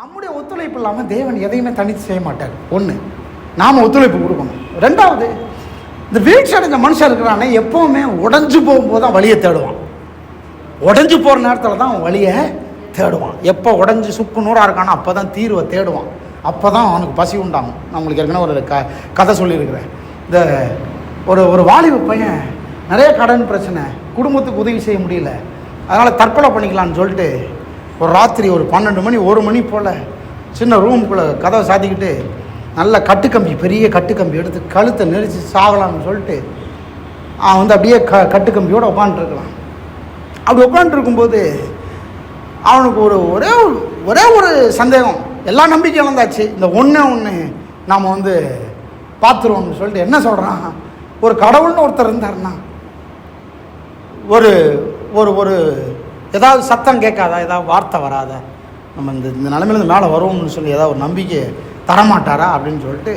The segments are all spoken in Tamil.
நம்முடைய ஒத்துழைப்பு இல்லாமல் தேவன் எதையுமே தனித்து செய்ய மாட்டார். ஒன்று, நாம் ஒத்துழைப்பு கொடுக்கணும். ரெண்டாவது, இந்த வீழ்ச்சி அடைஞ்ச மனுஷன் இருக்கிறானே எப்போவுமே உடஞ்சி போகும்போது தான் வழியை தேடுவான். உடஞ்சி போகிற நேரத்தில் தான் அவன் வழியை தேடுவான். எப்போ உடஞ்சி சுக்கு நூறாக இருக்கானோ அப்போ தான் தீர்வை தேடுவான். அப்போ தான் அவனுக்கு பசி உண்டாகும். நான் உங்களுக்கு ஏற்கனவே ஒரு கதை சொல்லியிருக்கிறேன். இந்த ஒரு வாலிப பையன் நிறைய கடன் பிரச்சனை, குடும்பத்துக்கு உதவி செய்ய முடியல, அதனால் தற்கொலை பண்ணிக்கலான்னு சொல்லிட்டு ஒரு ராத்திரி ஒரு 12 மணி 1 மணி போல் சின்ன ரூமுக்குள்ளே கதவை சாத்திக்கிட்டு நல்ல கட்டுக்கம்பி, பெரிய கட்டுக்கம்பி எடுத்து கழுத்தை நெரிச்சு சாகலாம்னு சொல்லிட்டு அவன் அப்படியே கட்டுக்கம்பியோடு உட்காந்துருக்கலாம். அப்படி உட்காந்துருக்கும்போது அவனுக்கு ஒரே ஒரு சந்தேகம். எல்லா நம்பிக்கையும் இழந்தாச்சு. இந்த ஒன்று நாம் பார்த்துருவோம்னு சொல்லிட்டு என்ன சொல்கிறான், ஒரு கடவுள்னு ஒருத்தர் இருந்தாருன்னா ஒரு ஒரு ஒரு ஏதாவது சத்தம் கேட்காதா, ஏதாவது வார்த்தை வராத, நம்ம இந்த நிலைமையிலேருந்து மேலே வருவோம்னு சொல்லி ஏதாவது ஒரு நம்பிக்கை தரமாட்டாரா அப்படின்னு சொல்லிட்டு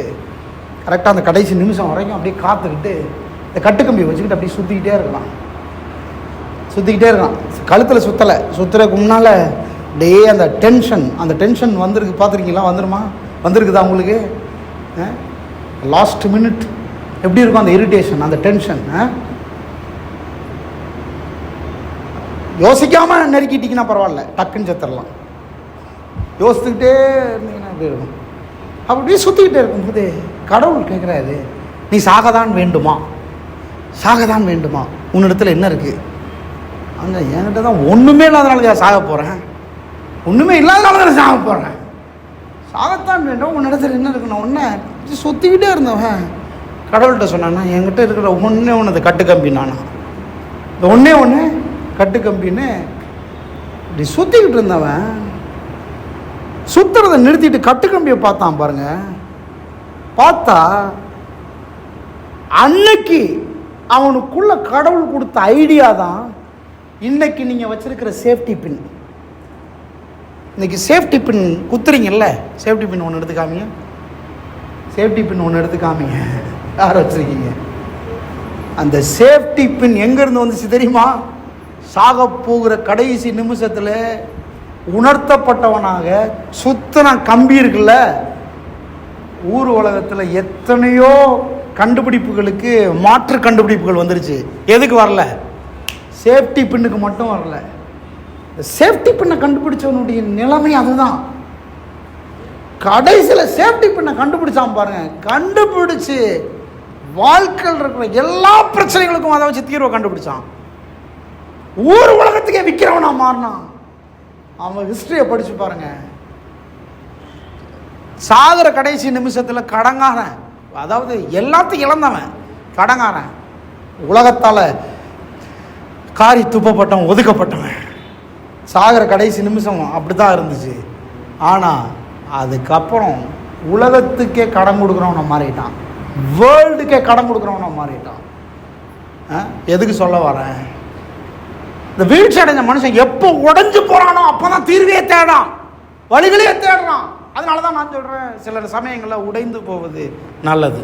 கரெக்டாக அந்த கடைசி நிமிஷம் வரைக்கும் அப்படியே காத்துக்கிட்டு இந்த கட்டுக்கம்பியை வச்சுக்கிட்டு அப்படியே சுற்றிக்கிட்டே இருக்கலாம். கழுத்தில் சுற்றுறதுக்கு முன்னால் அப்படியே அந்த டென்ஷன் வந்திருக்கு. பார்த்துருக்கீங்களா? வந்திருக்குதா உங்களுக்கு? லாஸ்ட் மினிட் எப்படி இருக்கும் அந்த இரிட்டேஷன், அந்த டென்ஷன். யோசிக்காமல் நெருக்கிட்டிங்கன்னா பரவாயில்ல, டக்குன்னு செத்துடலாம். யோசித்துக்கிட்டே இருந்தீங்கன்னா எப்படி இருக்கும்? அப்படியே சுற்றிக்கிட்டே இருக்கும்போது கடவுள் கேட்குறாரு, நீ சாகதான் வேண்டுமா? உன்னிடத்தில் என்ன இருக்குது? அங்கே என்கிட்ட தான் ஒன்றுமே இல்லாதனால நான் சாக போகிறேன். சாகத்தான் வேண்டும். உன்னிடத்தில் என்ன இருக்குன்னு ஒன்று சுற்றிக்கிட்டே இருந்தவன் கடவுள்கிட்ட சொன்னான்னா, என்கிட்ட இருக்கிற ஒன்று கட்டுக்கம்பி. நானா இந்த ஒன்று கட்டுக்கம்பின்னு இப்படி சுற்றிக்கிட்டு இருந்தவன் சுற்றுறதை நிறுத்திட்டு கட்டுக்கம்பியை பார்த்தான் பாருங்க. பார்த்தா அன்னைக்கு அவனுக்குள்ள கடவுள் கொடுத்த ஐடியா தான் இன்னைக்கு நீங்கள் வச்சிருக்கிற சேஃப்டி பின். இன்னைக்கு சேஃப்டி பின் குத்துறீங்கல்ல, சேஃப்டி பின் ஒன்று எடுத்துக்காமீங்க. யார் வச்சிருக்கீங்க? அந்த சேஃப்டி பின் எங்கேருந்து வந்துச்சு தெரியுமா? சாக போகிற கடைசி நிமிஷத்தில் உணர்த்தப்பட்டவனாக சுத்தன கம்பி இருக்குல்ல. ஊர் உலகத்தில் எத்தனையோ கண்டுபிடிப்புகளுக்கு மாற்று கண்டுபிடிப்புகள் வந்துருச்சு. எதுக்கு வரல? சேஃப்டி பின்னுக்கு மட்டும் வரல. சேஃப்டி பின்னை கண்டுபிடிச்சவனுடைய நிலைமை அதுதான். கடைசியில் சேஃப்டி பின்னை கண்டுபிடிச்சான் பாருங்க. கண்டுபிடிச்சு வாழ்க்கையில் இருக்கிற எல்லா பிரச்சனைகளுக்கும் அதை வச்சு தீர்வை கண்டுபிடிச்சான். ஊர் உலகத்துக்கே விற்கிறவனா மாறினான். அவன் ஹிஸ்டரியை படிச்சு பாருங்க. சாகர கடைசி நிமிஷத்தில் கடங்காரன், அதாவது எல்லாத்தையும் இழந்தவன் கடங்காரன், உலகத்தால் காரி துப்பப்பட்டவன், ஒதுக்கப்பட்டவன். சாகர கடைசி நிமிஷம் அப்படி தான் இருந்துச்சு. ஆனால் அதுக்கப்புறம் உலகத்துக்கே கடன் கொடுக்குறவனை மாறிட்டான், வேர்ல்டுக்கே கடன் கொடுக்குறவனை மாறிட்டான். எதுக்கு சொல்ல வரேன்? இந்த வீழ்ச்சி அடைஞ்ச மனுஷன் எப்போ உடைஞ்சு போறானோ அப்போதான் தீர்வையே தேடான், வழிகளையே தேடுறான். அதனால தான் நான் சொல்றேன், சில சமயங்களில் உடைந்து போவது நல்லது.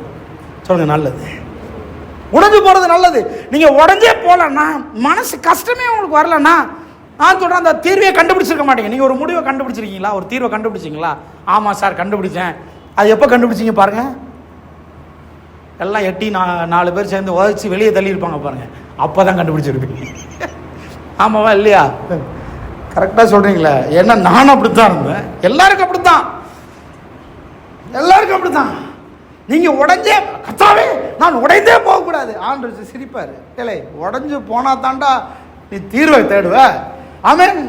சொல்லுங்க, நல்லது. உடைஞ்சு போறது நல்லது. நீங்க உடஞ்சே போலன்னா, மனசு கஷ்டமே உங்களுக்கு வரலன்னா, நான் சொல்றேன், அந்த தீர்வையை கண்டுபிடிச்சிருக்க மாட்டீங்க. நீங்க ஒரு முடிவை கண்டுபிடிச்சிருக்கீங்களா? ஒரு தீர்வை கண்டுபிடிச்சிங்களா? ஆமா சார் கண்டுபிடிச்சேன். அது எப்போ கண்டுபிடிச்சிங்க பாருங்க. எல்லாம் எட்டி 4 பேர் சேர்ந்து உதச்சி வெளியே தள்ளி இருப்பாங்க பாருங்க, அப்போதான் கண்டுபிடிச்சிருப்பீங்க. ஆமாவா இல்லையா? கரெக்டாக சொல்கிறீங்களே. ஏன்னா நானும் அப்படித்தான் இருந்தேன். எல்லாருக்கும் அப்படித்தான். நீங்கள் உடஞ்சே கத்தாவே நான் உடைந்தே போகக்கூடாது. ஆண்டவர் சிரிப்பார். இல்லை, உடஞ்சு போனா தாண்டா நீ தீர்வை தேடுவ. ஆமென்.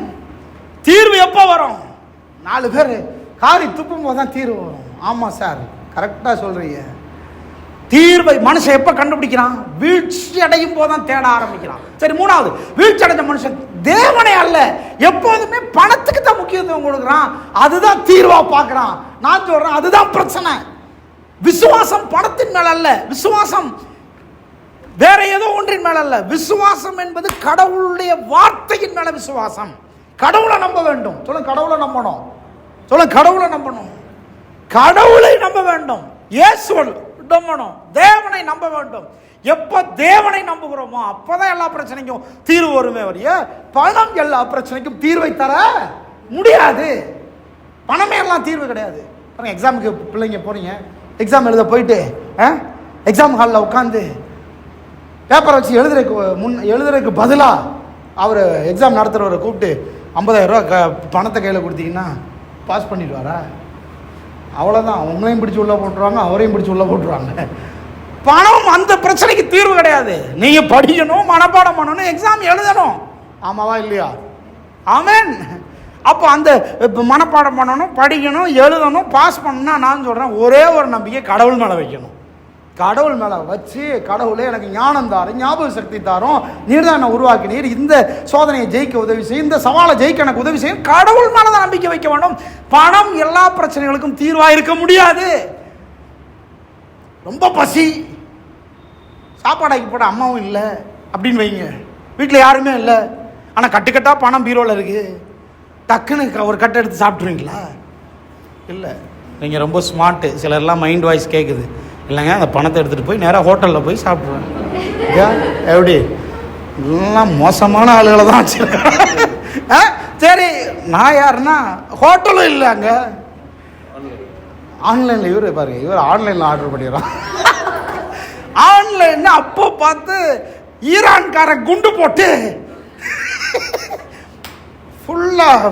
தீர்வு எப்போ வரும்? 4 பேர் காரி துப்பும் போது தான் தீர்வு வரும். ஆமாம் சார், கரெக்டாக சொல்கிறீங்க. தீர்வை மனுஷன் எப்போ கண்டுபிடிக்கிறான்? வீழ்ச்சி அடையும் போதுதான் தேட ஆரம்பிக்கிறான். சரி, 3வது, வீழ்ச்சி அடைஞ்ச மனுஷன் தேவனை அல்ல, எப்போதுமே பணத்துக்கு தான் முக்கியத்துவம் கொடுக்குறான். அதுதான் தீர்வா பார்க்குறான். நான் சொல்றேன், அதுதான் பிரச்சனை. விசுவாசம் பணத்தின் மேல அல்ல, விசுவாசம் வேற ஏதோ ஒன்றின் மேல அல்ல. விசுவாசம் என்பது கடவுளுடைய வார்த்தையின் மேல விசுவாசம். கடவுளை நம்ப வேண்டும். சொல்லுங்க, கடவுளை நம்பணும். சொல்லுங்க, கடவுளை நம்பணும். கடவுளை நம்ப வேண்டும். இயேசுவை நம்பணும். தேவனை நம்ப வேண்டும். எப்ப தேவனை நம்புகிறோமோ அப்பதான் எல்லா பிரச்சனைக்கும் தீர்வு வருமே வரைய பணம் எல்லா பிரச்சனைக்கும் தீர்வை தர முடியாது. பணமே எல்லாம் தீர்வு கிடையாது. பாருங்க, எக்ஸாமுக்கு பிள்ளைங்க போறீங்க, எக்ஸாம் எழுத போயிட்டு எக்ஸாம் ஹாலில் உட்காந்து பேப்பரை வச்சு எழுதுறதுக்கு பதிலாக அவர் எக்ஸாம் நடத்துகிறவரை கூப்பிட்டு 50,000 ரூபா பணத்தை கையில் கொடுத்தீங்கன்னா பாஸ் பண்ணிடுவாரா? அவ்வளோதான். உங்களையும் பிடிச்சி உள்ளே போட்டுருவாங்க, அவரையும் பிடிச்சி உள்ளே போட்டுருவாங்க. பணம் அந்த பிரச்சனைக்கு தீர்வு கிடையாது. நீங்கள் படிக்கணும், மனப்பாடம் பண்ணணும், எக்ஸாம் எழுதணும். ஆமாவா இல்லையா? ஆமென். அப்போ அந்த மனப்பாடம் பண்ணணும், படிக்கணும், எழுதணும், பாஸ் பண்ணணும்னா நான் சொல்கிறேன், ஒரே ஒரு நம்பிக்கை கடவுள் மேலே வைக்கணும். கடவுள் மேலே வச்சு, கடவுளே எனக்கு ஞானம் தாரும், ஞாபக சக்தி தாரும், நீர் தான் என்னை உருவாக்கினீர், இந்த சோதனையை ஜெயிக்க உதவி செய்யும், இந்த சவாலை ஜெயிக்க எனக்கு உதவி செய்யும். கடவுள் மேலே தான் நம்பிக்கை வைக்க வேண்டும். பணம் எல்லா பிரச்சனைகளுக்கும் தீர்வாக இருக்க முடியாது. ரொம்ப பசி, சாப்பாடாக்கி போட அம்மாவும் இல்லை அப்படின்னு வைங்க, வீட்டில் யாருமே இல்லை, ஆனால் கட்டுக்கட்டாக பணம் பீரோவில் இருக்குது, டக்குன்னு ஒரு கட்டை எடுத்து சாப்பிட்ருவீங்களா? இல்லை. நீங்கள் ரொம்ப ஸ்மார்ட்டு. சிலர்லாம் மைண்ட் வாய்ஸ் கேட்குது, இல்லைங்க அந்த பணத்தை எடுத்துகிட்டு போய் நேராக ஹோட்டலில் போய் சாப்பிடுவேன். எப்படி? எல்லாம் மோசமான ஆளுகளை தான் வச்சுருக்கேன். சரி, நான் யாருன்னா ஹோட்டலும் இல்லை அங்கே, ஆன்லைனில். இவர் பாருங்க, இவர் ஆன்லைனில் ஆர்டர் பண்ணிடுறான். ஆன்லைன் அப்போ பார்த்து ஈரான்கார குண்டு போட்டு ஃபுல்லாக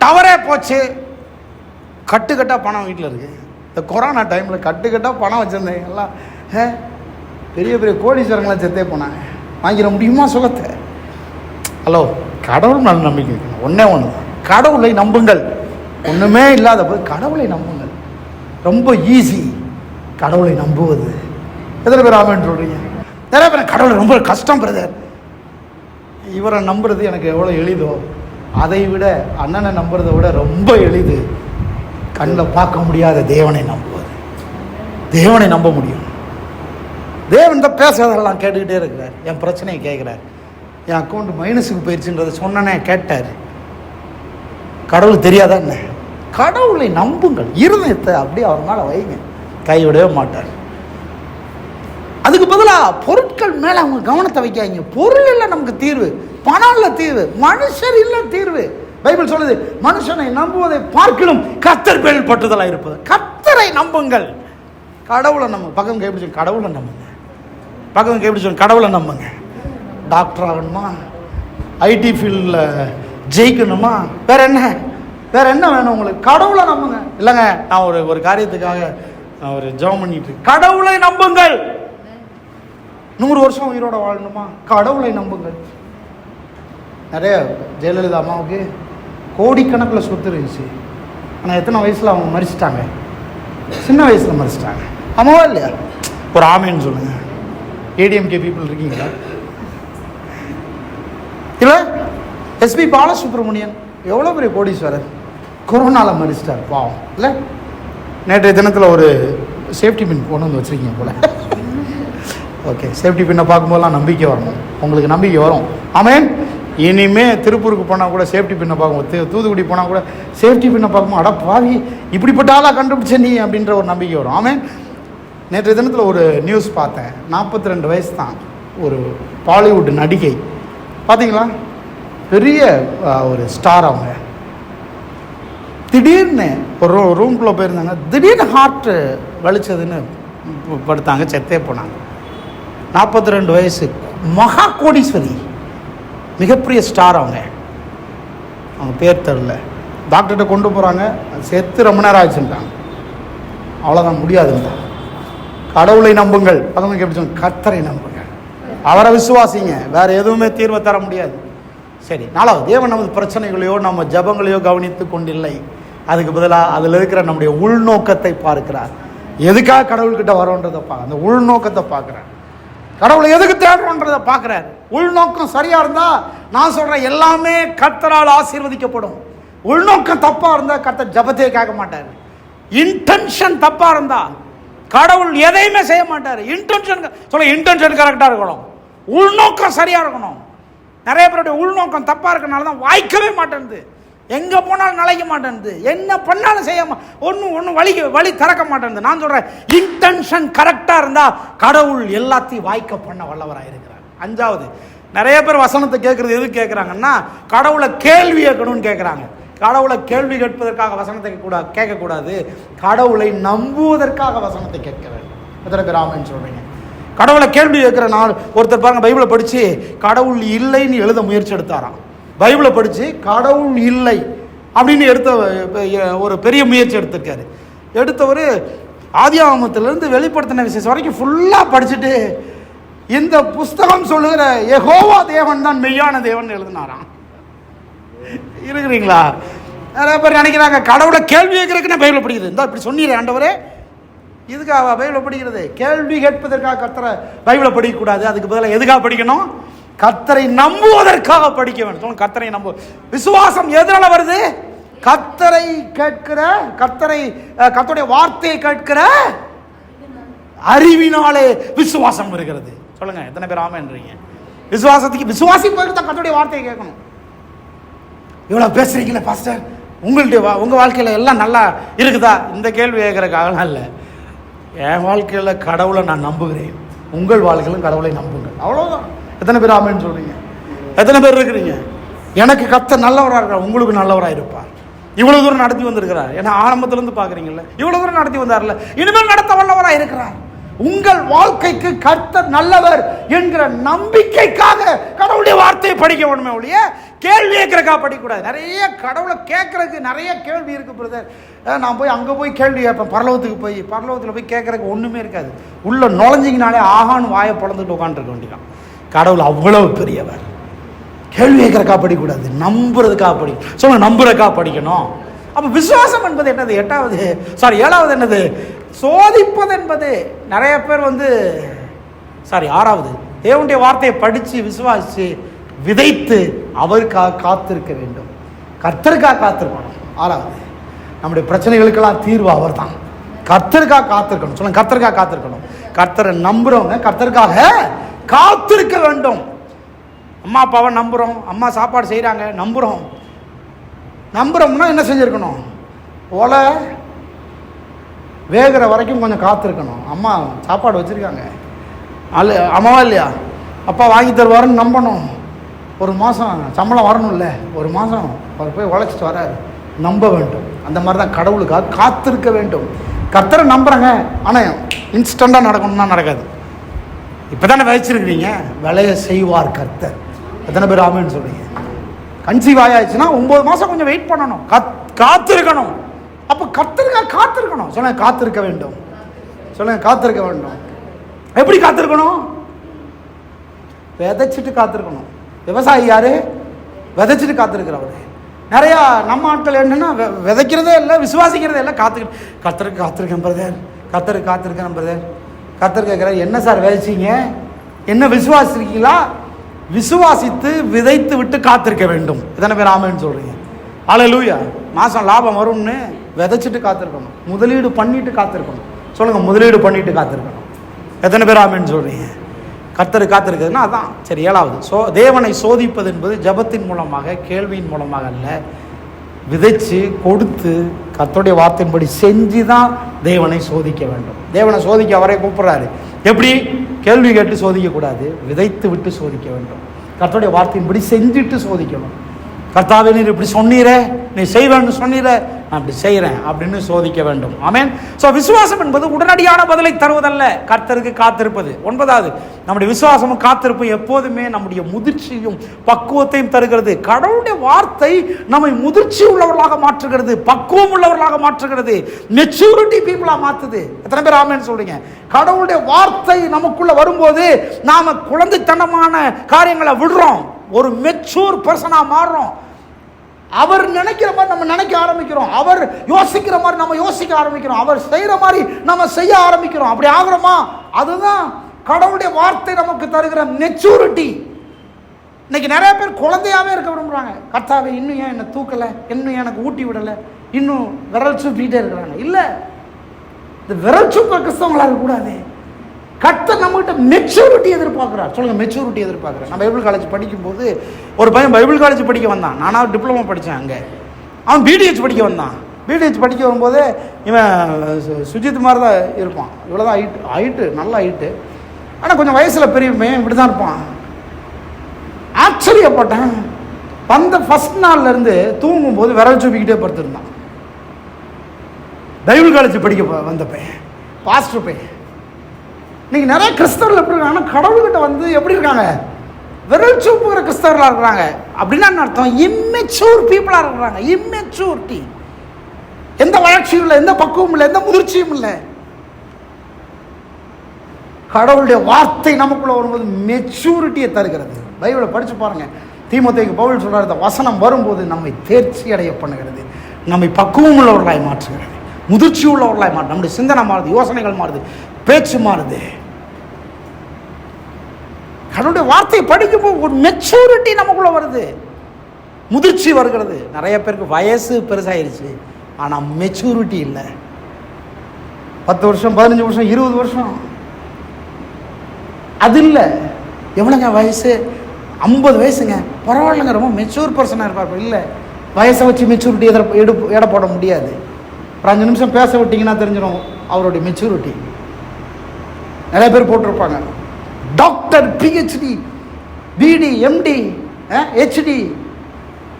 டவரே போச்சு. கட்டுக்கட்டாக பணம் வீட்டில் இருக்குது. இந்த கொரோனா டைமில் கட்டுக்கட்டாக பணம் வச்சுருந்தேன் எல்லாம் பெரிய பெரிய கோடீஸ்வரங்களாம் செத்தே போனாங்க. வாங்கிட முடியுமா சுகத்தை? ஹலோ, கடவுள் மேலே நம்பிக்கை வைக்கணும். ஒன்றே ஒன்று, கடவுளை நம்புங்கள். ஒன்றுமே இல்லாத போது கடவுளை நம்புங்கள். ரொம்ப ஈஸி கடவுளை நம்புவது. எத்தனை பேர் ஆமென் சொல்கிறீங்க? நிறைய பேர் கடவுளை ரொம்ப கஷ்டம் பிரதர். இவரை நம்புறது எனக்கு எவ்வளோ எளிதோ அதை விட அண்ணனை நம்புறதை விட ரொம்ப எளிது கண்ணில் பார்க்க முடியாத தேவனை நம்புவது. தேவனை நம்ப முடியும். தேவன் தான் பேசுறதெல்லாம் கேட்டுக்கிட்டே இருக்கிறார். என் பிரச்சனையை கேட்குறார். என் அக்கௌண்ட் மைனஸுக்கு போயிடுச்சுன்றதை சொன்னனே கேட்டார். கடவுள் தெரியாதா என்ன? கடவுளை நம்புங்கள். இருதயத்தை அப்படியே அவர் மேலே வைங்க, கைவிடவே மாட்டார். அதுக்கு பதிலாக பொருட்கள் மேலே அவங்க கவனத்தை வைக்காங்க. பொருள் இல்லை நமக்கு தீர்வு, பணம் இல்லை தீர்வு, மனுஷர் இல்லை தீர்வு. பைபிள் சொல்லுது, மனுஷனை நம்புவதை பார்க்கணும் கர்த்தர் பேரில் பற்றுதலாக இருப்பது. கர்த்தரை நம்புங்கள். கடவுளை நம்ப. பக்கம் கைப்பிடிச்சு கடவுளை நம்புங்க. பக்கம் கைப்பிடிச்சு கடவுளை நம்புங்க. டாக்டர் ஆகணுமா, ஐடி ஃபீல்டில் ஜெயிக்கணுமா, வேற என்ன வேணும் உங்களுக்கு? கடவுளை நம்புங்க. இல்லைங்க, நான் ஒரு காரியத்துக்காக நான் ஒரு ஜெபம் பண்ணிட்டு, கடவுளை நம்புங்கள். 100 வருஷம் உயிரோட வாழணுமா, கடவுளை நம்புங்கள். நிறைய ஜெயலலிதா அம்மாவுக்கு கோடிக்கணக்கில் சொத்து இருந்துச்சு, ஆனால் எத்தனை வயசில் அவங்க மறிச்சிட்டாங்க? சின்ன வயசில் மறிச்சிட்டாங்க. ஆமாவா இல்லையா? ஒரு ஆமேன்னு சொல்லுங்க. ஏடிஎம்கே பீப்புள் இருக்கீங்களா? இல்லை, எஸ்பி பாலசுப்ரமணியன் எவ்வளோ பெரிய கோடீஸ்வரர், கொரோனாவில் மறிச்சிட்டார் பாவம். இல்லை, நேற்றைய தினத்தில் ஒரு சேஃப்டி பின் கொண்டு வந்து வச்சுருக்கீங்க போல். ஓகே, சேஃப்டி பின்னை பார்க்கும்போதெல்லாம் நம்பிக்கை வரணும். உங்களுக்கு நம்பிக்கை வரும். ஆமேன். இனிமே திருப்பூருக்கு போனால் கூட சேஃப்டி பின்னை பார்க்கும்போது, தூத்துக்குடி போனால் கூட சேஃப்டி பின்னை பார்க்கும்போது, அட பாவி இப்படிப்பட்ட ஆளாக கண்டுபிடிச்ச நீ அப்படின்ற ஒரு நம்பிக்கை வரும். ஆமேன். நேற்றைய தினத்தில் ஒரு நியூஸ் பார்த்தேன். 42 வயசு தான், ஒரு பாலிவுட் நடிகை. பார்த்தீங்களா? பெரிய ஒரு ஸ்டார். அவங்க திடீர்னு ஒரு ரூம்குள்ளே போயிருந்தாங்க. திடீர்னு ஹார்ட் வலிச்சதுன்னு படுத்தாங்க, செத்தே போனாங்க. 42 வயசு, மகா கோடீஸ்வரி, மிகப்பெரிய ஸ்டார். அவங்க பேர் தெரில. டாக்டர்கிட்ட கொண்டு போகிறாங்க, செத்து ரொம்ப நேரம் ஆச்சுட்டாங்க. அவ்வளோதான், முடியாதுங்க. கடவுளை நம்புங்கள். பதவி எப்படி சொன்ன? கர்த்தரை நம்புங்கள், அவரை விசுவாசிங்க. வேறு எதுவுமே தீர்வை தர முடியாது. சரி, 4வது, தேவன் நமது பிரச்சனைகளையோ நம்ம ஜபங்களையோ கவனித்து கொண்டில்லை. அதுக்கு பதிலாக அதில் இருக்கிற நம்முடைய உள்நோக்கத்தை பார்க்கிறார். எதுக்காக கடவுள்கிட்ட வரோன்றதை அந்த உள்நோக்கத்தை பார்க்குறார். கடவுளை எதுக்கு தேடுறோன்றதை பார்க்குறாரு. உள்நோக்கம் சரியா இருந்தா நான் சொல்றேன், எல்லாமே கர்த்தரால் ஆசீர்வதிக்கப்படும். உள்நோக்கம் தப்பா இருந்தா கர்த்தர் ஜபத்தையே கேட்க மாட்டார். இன்டென்ஷன் தப்பா இருந்தா கடவுள் எதையுமே செய்ய மாட்டார். இன்டென்ஷன் கரெக்டா இருக்கணும், உள்நோக்கம் சரியா இருக்கணும். நிறைய பேருடைய உள்நோக்கம் தப்பா இருக்கனால தான் வாய்க்கவே மாட்டேன்து, எங்க போனாலும் நிலைக்க மாட்டேன்து, என்ன பண்ணாலும் செய்ய ஒன்றும் வழி திறக்க மாட்டேன்து. நான் சொல்றேன், இன்டென்ஷன் கரெக்டா இருந்தா கடவுள் எல்லாத்தையும் வாய்க்க பண்ண வல்லவராக இருக்கிறார். 5வது, நிறைய பேர் வசனத்தை கேட்கறது எது கேட்குறாங்கன்னா, கடவுளை கேள்வி கேட்கணும்னு கேட்குறாங்க. கடவுளை கேள்வி கேட்பதற்காக வசனத்தை கேட்கக்கூடாது, கடவுளை நம்புவதற்காக வசனத்தை கேட்க வேண்டும். எத்தனை பேர் ஆமென் சொல்றீங்க? கடவுளை கேள்வி கேட்கிற நாள் ஒருத்தர் பாருங்க, பைபிளை படித்து கடவுள் இல்லைன்னு எழுத முயற்சி எடுத்தாராம். பைபிளை படித்து கடவுள் இல்லை அப்படின்னு ஒரு பெரிய முயற்சி எடுத்திருக்காரு. எடுத்தவர் ஆதியாகமத்திலிருந்து வெளிப்படுத்தின விசேஷம் வரைக்கும் ஃபுல்லாக படிச்சுட்டு இந்த புஸ்தகம் சொல்லுகிற யெகோவா தேவன் தான் மெய்யான தேவன் எழுதினாராம். இருக்கிறீங்களா? நிறைய பேர் நினைக்கிறாங்க கடவுளை கேள்வி கேட்கறதுக்கு நான் பைபிளை படிக்கிறது. இந்த இப்படி சொன்னீரே ஆண்டவரே, இதுக்காக பைபிளை படிக்கிறது? கேள்வி கேட்பதற்காக கர்த்தரை பைபிளை படிக்கக்கூடாது. அதுக்கு பதிலாக எதுக்காக படிக்கணும்? கர்த்தரை நம்புவதற்காக படிக்க வேண்டும். கர்த்தரை நம்பு. விசுவாசம் எதனால வருது? கர்த்தரை கேட்கிற, கர்த்தருடைய வார்த்தையை கேட்கிற அறிவினாலே விசுவாசம் வருகிறது. சொல்லுங்க, எத்தனை பேர் ஆமென்றீங்க? விசுவாசிப்பதற்கு தான் கர்த்தருடைய வார்த்தையை கேட்கணும். இவ்வளவு பேசுறீங்களே பாஸ்டர், உங்க வாழ்க்கையில எல்லாம் நல்லா இருக்குதா? இந்த கேள்வி கேட்கறதுக்காகலாம் இல்லை. என் வாழ்க்கையில் கடவுளை நான் நம்புகிறேன், உங்கள் வாழ்க்கையிலும் கடவுளை நம்புங்க, அவ்வளோதான். எத்தனை பேர் ஆமென்னு சொல்றீங்க? எத்தனை பேர் இருக்கிறீங்க? எனக்கு கர்த்தர் நல்லவராக இருக்கிறார், உங்களுக்கு நல்லவராக இருப்பார். இவ்வளோ தூரம் நடத்தி வந்திருக்கிறார். ஏன்னா ஆரம்பத்திலேருந்து பார்க்குறீங்கல்ல, இவ்வளோ தூரம் நடத்தி வந்தார்ல, இனிமேல் நடத்த வல்லவராக இருக்கிறார். உங்கள் வாழ்க்கைக்கு கர்த்தர் நல்லவர் என்கிற நம்பிக்கைக்காக கடவுளுடைய வார்த்தையை படிக்க வேணுமே ஒழிய கேள்வி கேட்கறக்கா படிக்கக்கூடாது. நிறைய கடவுளை கேட்கறதுக்கு நிறைய கேள்வி இருக்கு பிரதர். நான் போய் அங்கே போய் கேள்வி கேட்பேன், பரலோகத்தில் போய் கேட்கறதுக்கு ஒன்றுமே இருக்காது. உள்ள நுழைஞ்சிங்கனாலே ஆகான்னு வாயை பிளந்துட்டு உட்காந்துருக்க வேண்டியதான். கடவுள் அவ்வளவு பெரியவர். கேள்வி கேட்கறக்கா படிக்கக்கூடாது, நம்புறதுக்காக படிக்கணும். சொல்லுங்க, நம்புறதுக்காக படிக்கணும். அப்போ விசுவாசம் என்பது என்னது? ஏழாவது என்னது? சோதிப்பது என்பது. நிறைய பேர் ஆறாவது, தேவனுடைய வார்த்தையை படித்து விசுவாசித்து விதைத்து அவருக்காக காத்திருக்க வேண்டும். கர்த்தருக்காக காத்திருக்கணும். ஆறாவது, நம்முடைய பிரச்சனைகளுக்கெல்லாம் தீர்வு அவர் தான். கர்த்தருக்காக காத்திருக்கணும். சொல்லுங்க, கர்த்தருக்காக காத்திருக்கணும். கர்த்தரை நம்புறவங்க கர்த்தருக்காக காத்திருக்க வேண்டும். அம்மா அப்பாவை நம்புகிறோம், அம்மா சாப்பாடு செய்கிறாங்க, நம்புகிறோம்னா என்ன செஞ்சுருக்கணும்? ஒலை வேகிற வரைக்கும் கொஞ்சம் காத்திருக்கணும். அம்மா சாப்பாடு வச்சுருக்காங்க, அம்மாவா இல்லையா, அப்பா வாங்கி தருவாருன்னு நம்பணும். ஒரு மாதம் சம்பளம் வரணும்ல, ஒரு மாதம் அவர் போய் உழைச்சிட்டு வராரு, நம்ப வேண்டும். அந்த மாதிரி தான் கடவுளுக்காக காத்திருக்க வேண்டும். கர்த்தரை நம்புகிறேங்க, ஆனால் இன்ஸ்டண்ட்டாக நடக்கணும்னா நடக்காது. இப்போ தானே விளைச்சிருக்கிறீங்க, விளைய செய்வார் கர்த்தர். எத்தனை பேர் ஆமென்னு சொல்றீங்க? கன்சீவ் ஆயாச்சுன்னா 9 மாதம் கொஞ்சம் வெயிட் பண்ணணும், காத்திருக்கணும். அப்போ கர்த்தருக்காக காத்திருக்கணும். சொல்லுங்க, காத்திருக்க வேண்டும். சொல்லுங்க, காத்திருக்க வேண்டும். எப்படி காத்திருக்கணும்? விதைச்சிட்டு காத்திருக்கணும். விவசாயி யாரு? விதைச்சிட்டு காத்திருக்கிறவர். நிறையா நம்ம ஆட்கள் என்னன்னா விதைக்கிறதே இல்லை, விசுவாசிக்கிறதே இல்லை, கர்த்தருக்கு காத்திருக்கேன் பிரதர், கர்த்தருக்கு காத்திருக்கேன் பிரதர். கர்த்தர் கேட்குறாரு, என்ன சார் விதைச்சிங்க? என்ன விசுவாசிருக்கீங்களா? விசுவாசித்து விதைத்து விட்டு காத்திருக்க வேண்டும். எத்தனை பேர் ஆமென்னு சொல்றீங்க? அல்லேலூயா. மாதம் லாபம் வரும்னு விதைச்சிட்டு காத்திருக்கணும், முதலீடு பண்ணிட்டு காத்திருக்கணும். சொல்லுங்க, முதலீடு பண்ணிட்டு காத்திருக்கணும். எத்தனை பேர் ஆமென்னு சொல்றீங்க? கர்த்தர் காத்திருக்குதுன்னா அதான். சரி, ஏழாவது, தேவனை சோதிப்பது என்பது ஜபத்தின் மூலமாக, கேள்வியின் மூலமாக அல்ல, விதைச்சு கொடுத்து கர்த்தருடைய வார்த்தையின்படி செஞ்சு தான் தேவனை சோதிக்க வேண்டும். தேவனை சோதிக்க அவரே கூப்பிடுறாரு. எப்படி? கேள்வி கேட்டு சோதிக்கக்கூடாது, விதைத்து விட்டு சோதிக்க வேண்டும். கர்த்தருடைய வார்த்தையின்படி செஞ்சுட்டு சோதிக்கணும். கர்த்தாவே, நீர் இப்படி சொன்னீரே, நீ செய்வேன்னு சொன்னீரே, நான் இப்படி செய்கிறேன் அப்படின்னு சோதிக்க வேண்டும். ஆமென். ஸோ விசுவாசம் என்பது உடனடியான பதிலை தருவதல்ல, கர்த்தருக்கு காத்திருப்பது. 9வது, நம்முடைய விசுவாசமும் காத்திருப்பும் எப்போதுமே நம்முடைய முதிர்ச்சியும் பக்குவத்தையும் தருகிறது. கடவுளுடைய வார்த்தை நம்மை முதிர்ச்சி உள்ளவர்களாக மாற்றுகிறது, பக்குவம் உள்ளவர்களாக மாற்றுகிறது, மெச்சூரிட்டி பீப்புளாக மாற்றுது. எத்தனை பேர் ஆமென்னு சொல்றீங்க? கடவுளுடைய வார்த்தை நமக்குள்ள வரும்போது நாம குழந்தைத்தனமான காரியங்களை விடுறோம், ஒரு மெச்சூர் பர்சனாக மாறுறோம். அவர் நினைக்கிற மாதிரி நம்ம நினைக்க ஆரம்பிக்கிறோம், அவர் யோசிக்கிற மாதிரி நம்ம யோசிக்க ஆரம்பிக்கிறோம், அவர் செய்கிற மாதிரி நம்ம செய்ய ஆரம்பிக்கிறோம். அப்படி ஆகிறோமா? அதுதான் கடவுளுடைய வார்த்தை நமக்கு தருகிற மெச்சூரிட்டி. இன்னைக்கு நிறைய பேர் குழந்தையாவே இருக்க விரும்புகிறாங்க. கர்த்தாவே, இன்னும் ஏன் என்னை தூக்கலை, இன்னும் எனக்கு ஊட்டி விடலை, இன்னும் விரல் சுற்றிட்டே இருக்கிறாங்க. இல்லை, இந்த விரல் சுற்ற கிறிஸ்தவங்களாக இருக்கக்கூடாது. கர்த்தர் நம்மகிட்ட மெச்சூரிட்டி எதிர்பார்க்குறார். சொல்லுங்கள், மெச்சூரிட்டி எதிர்பார்க்குறேன். நான் பைபிள் காலேஜ் படிக்கும்போது ஒரு பையன் பைபிள் காலேஜ் படிக்க வந்தான். நானாக டிப்ளமோ படித்தேன் அங்கே. அவன் பிடிஹெச் படிக்க வந்தான். பிடிஹெச் படிக்க வரும்போது இவன் சுஜித் மாதிரி தான் இருப்பான், இவ்வளோ தான் ஹைட்டு, நல்ல ஹைட்டு, ஆனால் கொஞ்சம் வயசில் பெரிய பையன், இப்படி தான் இருப்பான். ஆச்சரியப்பட்டேன். வந்த ஃபர்ஸ்ட் நாள்ல இருந்து தூங்கும்போது விரல் சூப்பிக்கிட்டே படுத்திருந்தான். பைபிள் காலேஜ் படிக்க வந்த பையன், பாஸ்டர் பையன். இன்னைக்கு நிறைய கிறிஸ்தவர்கள் எப்படி இருக்காங்க, கடவுள்கிட்ட வந்து எப்படி இருக்காங்க, விரல் சூப்புகிற கிறிஸ்தவர்களாக இருக்கிறாங்க. அப்படின்னா என்ன அர்த்தம்? இம்மெச்சூர் பீப்புளாக இருக்கிறாங்க. இம்மெச்சூரிட்டி, எந்த வளர்ச்சியும் இல்லை, எந்த பக்குவமும் இல்லை, எந்த முதிர்ச்சியும் இல்லை. கடவுளுடைய வார்த்தை நமக்குள்ள வரும்போது மெச்சூரிட்டியை தருகிறது. பைபிளை படித்து பாருங்க. தீமோத்தேயுக்கு பவுல் சொல்றார், இந்த வசனம் வரும்போது நம்மை தேர்ச்சி அடைய பண்ணுகிறது, நம்மை பக்குவம் உள்ளவர்களாய் மாற்றுகிறது, முதிர்ச்சி உள்ளவர்களாய் மாற்று. நம்முடைய சிந்தனை மாறுது, யோசனைகள் மாறுது, பேச்சு மாறுது. கடவுளுடைய வார்த்தையை படிக்கும்போது ஒரு மெச்சூரிட்டி நமக்குள்ள வருது, முதிர்ச்சி வருகிறது. நிறைய பேருக்கு வயசு பெருசாயிருச்சு, ஆனால் மெச்சூரிட்டி இல்லை. 10 வருஷம், 15 வருஷம், 20 வருஷம் அது இல்லை. எவ்வளோங்க வயசு? 50 வயசுங்க, பரவாயில்லைங்க, ரொம்ப மெச்சூர் பர்சனாக இருப்பார். இல்லை, வயசை வச்சு மெச்சூரிட்டி எடை போட முடியாது. ஒரு 5 நிமிஷம் பேச விட்டிங்கன்னா தெரிஞ்சிடும் அவருடைய மெச்சூரிட்டி. நிறைய பேர் போட்டிருப்பாங்க டாக்டர், பிஹெச்டி, பிடி, எம்டி, ஹெச்டி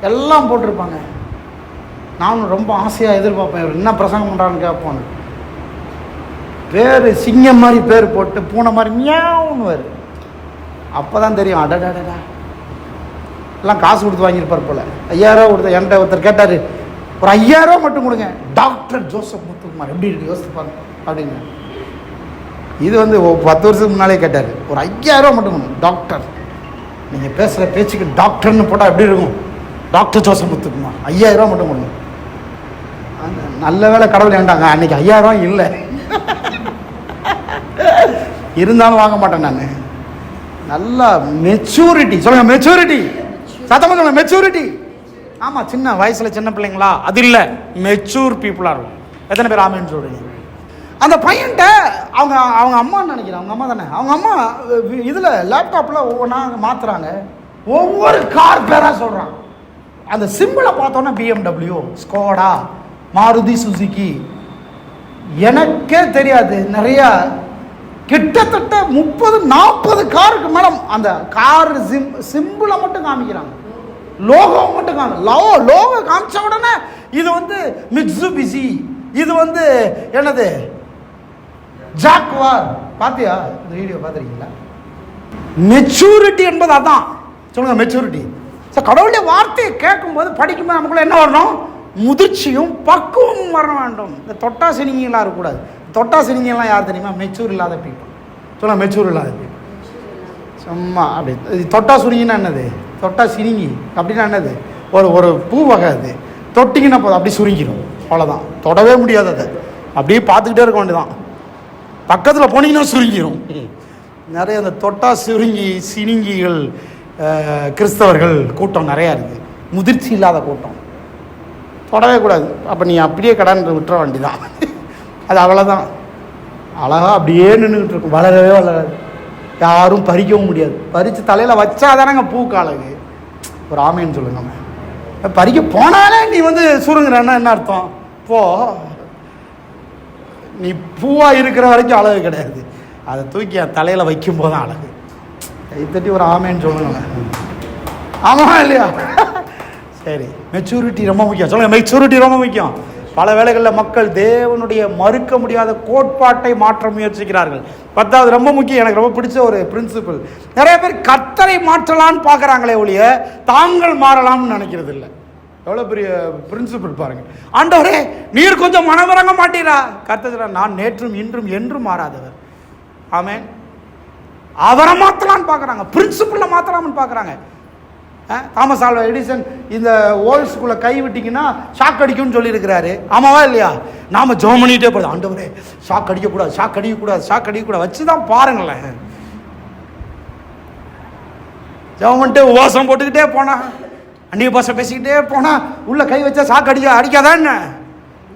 எல்லாம் போட்டிருப்பாங்க. நானும் ரொம்ப ஆசையாக எதிர்பார்ப்பேன், இவர் என்ன பிரசங்கம் பண்ணுறான்னு கேட்போன்னு. பேர் சிங்கம் மாதிரி பேர் போட்டு பூனை மாதிரி மியாவுன்னு வரும். அப்போ தான் தெரியும், அடடா எல்லாம் காசு கொடுத்து வாங்கியிருப்பார் போல. 5000 ரூபா கொடுத்த என்கிட்ட ஒருத்தர் கேட்டார், ஒரு 5000 ரூபா மட்டும் கொடுங்க, டாக்டர் ஜோசப் முத்துக்குமார் எப்படி இருக்கு யோசிப்பாங்க அப்படிங்க. இது வந்து 10 வருஷத்துக்கு முன்னாலே கேட்டார், ஒரு 5000 ரூபா மட்டும் கொடுங்க டாக்டர், நீங்கள் பேசுகிற பேச்சுக்கு டாக்டர்னு போட்டால் எப்படி இருக்கும், டாக்டர் ஜோசப் முத்துக்குமார், 5000 ரூபா மட்டும் கொடுங்க. நல்ல வேலை கடவுள் ஏண்டாங்க, அன்னைக்கு 5000 ரூபா இல்லை, இருந்தாலும் வாங்க மாட்டேன் நான். நல்லா மெச்சூரிட்டி சொல்லுங்க, மெச்சூரிட்டி சத்தமாக சொல்லுங்க, மெச்சூரிட்டி. ஆமாம், சின்ன வயசில் சின்ன பிள்ளைங்களா அது இல்லை, மெச்சூர் பீப்புளாக இருக்கும். எத்தனை பேர் ஆமேன்னு சொல்கிறீங்க? அந்த பையன்கிட்ட அவங்க அம்மான்னு நினைக்கிறேன், அவங்க அம்மா தானே, அவங்க அம்மா இதில் லேப்டாப்பில் ஒவ்வொன்றா மாற்றுறாங்க, ஒவ்வொரு கார் பேராக சொல்கிறான். அந்த சிம்பிளை பார்த்தோன்னா BMW, ஸ்கோடா, மாருதி சுசுகி, எனக்கே தெரியாது நிறையா, கிட்டத்தட்ட 30-40 காருக்கு மேடம் அந்த கார் சிம்பிளை மட்டும் காமிக்கிறாங்க, லோகோ மட்டும் லோகோ காமிச்ச உடனே இது வந்து மிட்சுபிஷி, இது வந்து என்னது ஜாக்வார். பாத்தியா இந்த வீடியோ பார்த்துருக்கீங்களா? மெச்சூரிட்டி என்பது அதான். சொல்லுங்க, மெச்சூரிட்டி. கடவுளுடைய வார்த்தையை கேட்கும்போது படிக்கும்போது நமக்குள்ள என்ன வரணும்? முதிர்ச்சியும் பக்குவமும் வர வேண்டும். இந்த தொட்டா சினிங்கெல்லாம் இருக்கக்கூடாது. தொட்டா சினிங்கெல்லாம் யார் தெரியுமா? மெச்சூர் இல்லாத பீப்புள். சொல்லுங்க, மெச்சூர் இல்லாத பீப்புள். சும்மா அப்படி தொட்டா சுனிங்கன்னா என்னது? தொட்டா சினிங்கி அப்படின்னா என்னது? ஒரு பூ வகை அது. தொட்டிங்கன்னா போதும் அப்படி சுருங்கிடும், அவ்வளோதான். தொடவே முடியாது, அதை அப்படியே பார்த்துக்கிட்டே இருக்க வேண்டியதான். பக்கத்தில் போனீங்கன்னா சுருங்கிடும். நிறைய அந்த தொட்டா சுருங்கி சினிங்கிகள் கிறிஸ்தவர்கள் கூட்டம் நிறையா இருக்குது. முதிர்ச்சி இல்லாத கூட்டம், தொடவே கூடாது. அப்போ நீ அப்படியே கடன் விட்டுற வேண்டிதான். அது அவ்வளோதான், அழகாக அப்படியே நின்றுக்கிட்டு இருக்கும், வளரவே வளராது, யாரும் பறிக்கவும் முடியாது. பறித்து தலையில் வச்சாதானங்க பூக்கு அழகு. ஒரு ஆமைன்னு சொல்லுங்க. பறிக்க போனாலே நீ வந்து சுருங்குறன்னா என்ன அர்த்தம்? போ, நீ பூவாக இருக்கிற வரைக்கும் அழகு கிடையாது, அதை தூக்கி என் தலையில் வைக்கும் போதுதான் அழகு. கைத்தட்டி ஒரு ஆமைன்னு சொல்லுங்க. ஆமாம் இல்லையா? சரி, மெச்சூரிட்டி ரொம்ப முக்கியம். சொல்லுங்கள், மெச்சூரிட்டி ரொம்ப முக்கியம். பல வேளைகளில் மக்கள் தேவனுடைய மறுக்க முடியாத கோட்பாட்டை மாற்ற முயற்சிக்கிறார்கள். 10வது ரொம்ப முக்கியம், எனக்கு ரொம்ப பிடிச்ச ஒரு பிரின்சிபிள். நிறைய பேர் கர்த்தரை மாற்றலான்னு பார்க்குறாங்களே ஒழிய தாங்கள் மாறலாம்னு நினைக்கிறது இல்லை. எவ்வளோ பெரிய பிரின்சிபிள் பாருங்க. ஆண்டவரே நீர் கொஞ்சம் மனமிறங்க மாட்டீரா? கர்த்தர், நான் நேற்றும் இன்றும் என்றும் மாறாதவர். ஆமென். அவரை மாற்றலான்னு பார்க்குறாங்க, பிரின்சிபிளை மாற்றலாம்னு பார்க்குறாங்க. தாமஸ் ஆல்வா எடிசன் இந்த வேர்ல்ட்ஸ்குள்ளே கை விட்டிங்கன்னா ஷாக் அடிக்கும்னு சொல்லியிருக்கிறாரு. ஆமாவா இல்லையா? நாம் ஜெபம் பண்ணிகிட்டே போகிறது, ஆண்டவரே ஷாக் அடிக்கக்கூடாது, ஷாக் அடிக்கக்கூடாது, ஷாக் அடிக்கக்கூடாது. வச்சு தான் பாருங்களேன். ஜெபம் பண்ணிட்டு உபவாசம் போட்டுக்கிட்டே போனா, அந்நிய பாஷை பேசிக்கிட்டே போனால் உள்ளே கை வச்சா ஷாக் அடிக்காதான்னு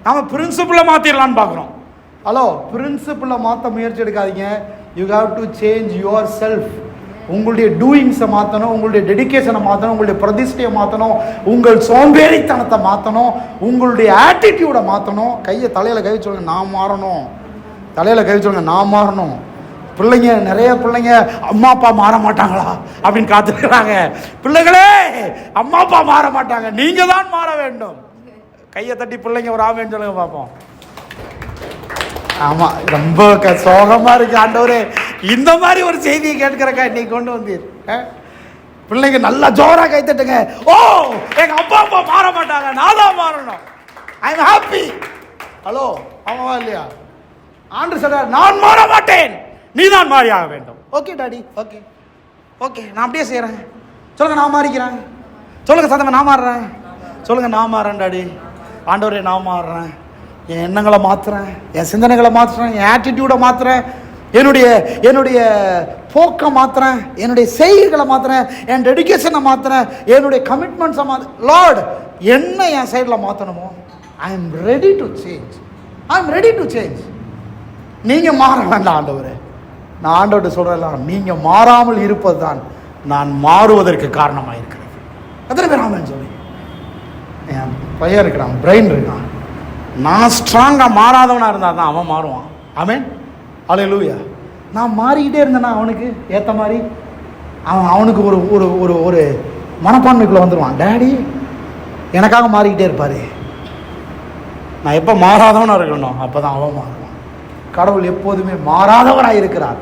நாம் பிரின்சிபிளை மாற்றிடலான்னு பார்க்குறோம். ஹலோ, பிரின்சிபிளை மாற்ற முயற்சி எடுக்காதீங்க. You have to change your self. உங்களுடைய டூயிங்ஸை மாற்றணும், உங்களுடைய டெடிக்கேஷனை மாற்றணும், உங்களுடைய பிரதிஷ்டையை மாற்றணும், உங்கள் சோம்பேறித்தனத்தை மாற்றணும், உங்களுடைய ஆட்டிடியூடை மாற்றணும். கையை தலையில் கை சொல்லுங்க, நான் மாறணும். தலையில் கை சொல்லுங்க, நான் மாறணும். பிள்ளைங்க, நிறைய பிள்ளைங்க அம்மா அப்பா மாற மாட்டாங்களா அப்படின்னு காத்துக்கிறாங்க. பிள்ளைகளே, அம்மா அப்பா மாற மாட்டாங்க, நீங்க தான் மாற வேண்டும். கையை தட்டி பிள்ளைங்க ஒரு ஆமேன்னு சொல்லுங்க பார்ப்போம். ஆமா, ரொம்ப சோகமா இருக்கு ஆண்டவரே, இந்த மாதிரி ஒரு செய்தியை கேட்கிறக்கா இன்னைக்கு கொண்டு வந்தீர். பிள்ளைங்க நல்லா ஜோரா கை தட்டுங்க. ஓ, எங்க அப்பா அப்பா மாற மாட்டாங்க, நான் தான் மாறணும். I am happy. ஹலோ, ஆமாவா இல்லையா? ஆண்டு சொல்றார், நான் மாற மாட்டேன், நீ தான் மாறியாக வேண்டும். ஓகே டாடி, ஓகே ஓகே, நான் அப்படியே செய்யறேன். சொல்லுங்க, நான் மாறிக்கிறேன். சொல்லுங்க சத்தமா, நான் மாறுறேன். சொல்லுங்க, நான் மாறேன் டாடி. ஆண்டவரே, நான் மாறுறேன். என் எண்ணங்களை மாற்றுறேன், என் சிந்தனைகளை மாற்றுறேன், என் ஆட்டிடியூடை மாற்றுறேன், என்னுடைய போக்கை மாற்றுறேன், என்னுடைய செய்கைகளை மாற்றுறேன், என் டெடிகேஷனை மாற்றுறேன், என்னுடைய கமிட்மெண்ட்ஸை லார்ட், என்ன என் சைடில் மாற்றணுமோ I am ready to change. I am ready to change. நீங்கள் மாற வேண்டாம் ஆண்டவரே. நான் ஆண்டவர்கிட்ட சொல்கிறேன், நீங்கள் மாறாமல் இருப்பது தான் நான் மாறுவதற்கு காரணமாக இருக்கிறது. எத்தனை பேர் ஆமேன்னு சொல்லி? என் பையன் இருக்கிறான், பிரெயின் இருக்கான். நான் ஸ்ட்ராங்காக மாறாதவனாக இருந்தால் தான் அவன் மாறுவான். ஆமேன், அல்லேலூயா. நான் மாறிக்கிட்டே இருந்தேன்னா அவனுக்கு ஏற்ற மாதிரி அவனுக்கு ஒரு ஒரு ஒரு ஒரு மனப்பான்மைக்குள்ளே வந்துடுவான். டேடி எனக்காக மாறிக்கிட்டே இருப்பார். நான் எப்போ மாறாதவனாக இருக்கணும், அப்போ தான் அவன் மாறுவான். கடவுள் எப்போதுமே மாறாதவராக இருக்கிறார்,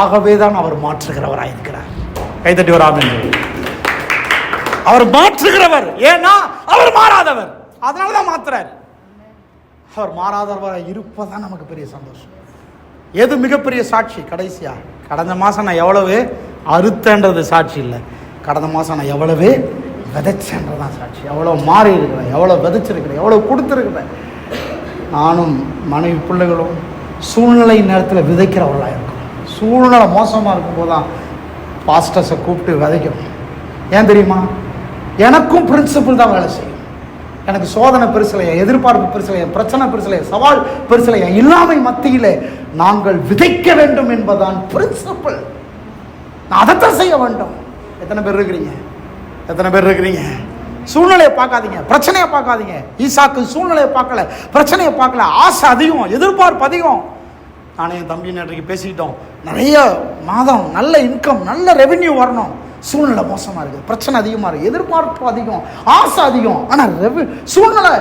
ஆகவே தான் அவர் மாற்றுகிறவராக இருக்கிறார். கைத்தட்டி ஒரு ஆமென். அவர் மாற்றுகிறவர், ஏன்னா அவர் மாறாதவர், அதனால தான் மாத்துறார். அவர் மாறாதவராக இருப்பதான் நமக்கு பெரிய சந்தோஷம். எது மிகப்பெரிய சாட்சி? கடைசியா கடந்த மாதம் நான் எவ்வளவு அறுத்தன்றது சாட்சி இல்லை, கடந்த மாதம் நான் எவ்வளவு விதைச்சன்றதான் சாட்சி. எவ்வளோ மாறி இருக்கிறேன், எவ்வளோ விதைச்சிருக்கிறேன், எவ்வளோ கொடுத்துருக்கிறேன். நானும் மனைவி பிள்ளைகளும் சூழ்நிலை நேரத்தில் விதைக்கிறவர்களாக இருக்கும். சூழ்நிலை மோசமாக இருக்கும்போது தான் பாஸ்டர்ஸை கூப்பிட்டு விதைக்கணும். ஏன் தெரியுமா? எனக்கும் பிரின்சிபிள் தான் வேலை செய்யும். எனக்கு சோதனை பெருசிலையா, எதிர்பார்ப்பு பெருசிலையா, பிரச்சனை பெருசிலையா, சவால் பெருசிலையா, இல்லாமை மத்தியில் நாங்கள் விதைக்க வேண்டும் என்பதுதான் பிரின்சிபிள். நான் அதைத்தான் செய்ய வேண்டும். எத்தனை பேர் இருக்கிறீங்க? எத்தனை பேர் இருக்கிறீங்க? சூழ்நிலையை பார்க்காதீங்க, பிரச்சனையை பார்க்காதீங்க. ஈசாக்கு சூழ்நிலையை பார்க்கல, பிரச்சனையை பார்க்கல. ஆசை அதிகம், எதிர்பார்ப்பு அதிகம். நானே என் தம்பி நேற்றைக்கு பேசிக்கிட்டோம். நிறைய மாதம் நல்ல இன்கம், நல்ல ரெவென்யூ வரணும். சூழ்நிலை மோசமாக இருக்குது, பிரச்சனை அதிகமாக இருக்குது, எதிர்பார்ப்பு அதிகம், ஆசை அதிகம். ஆனால் சூழ்நிலை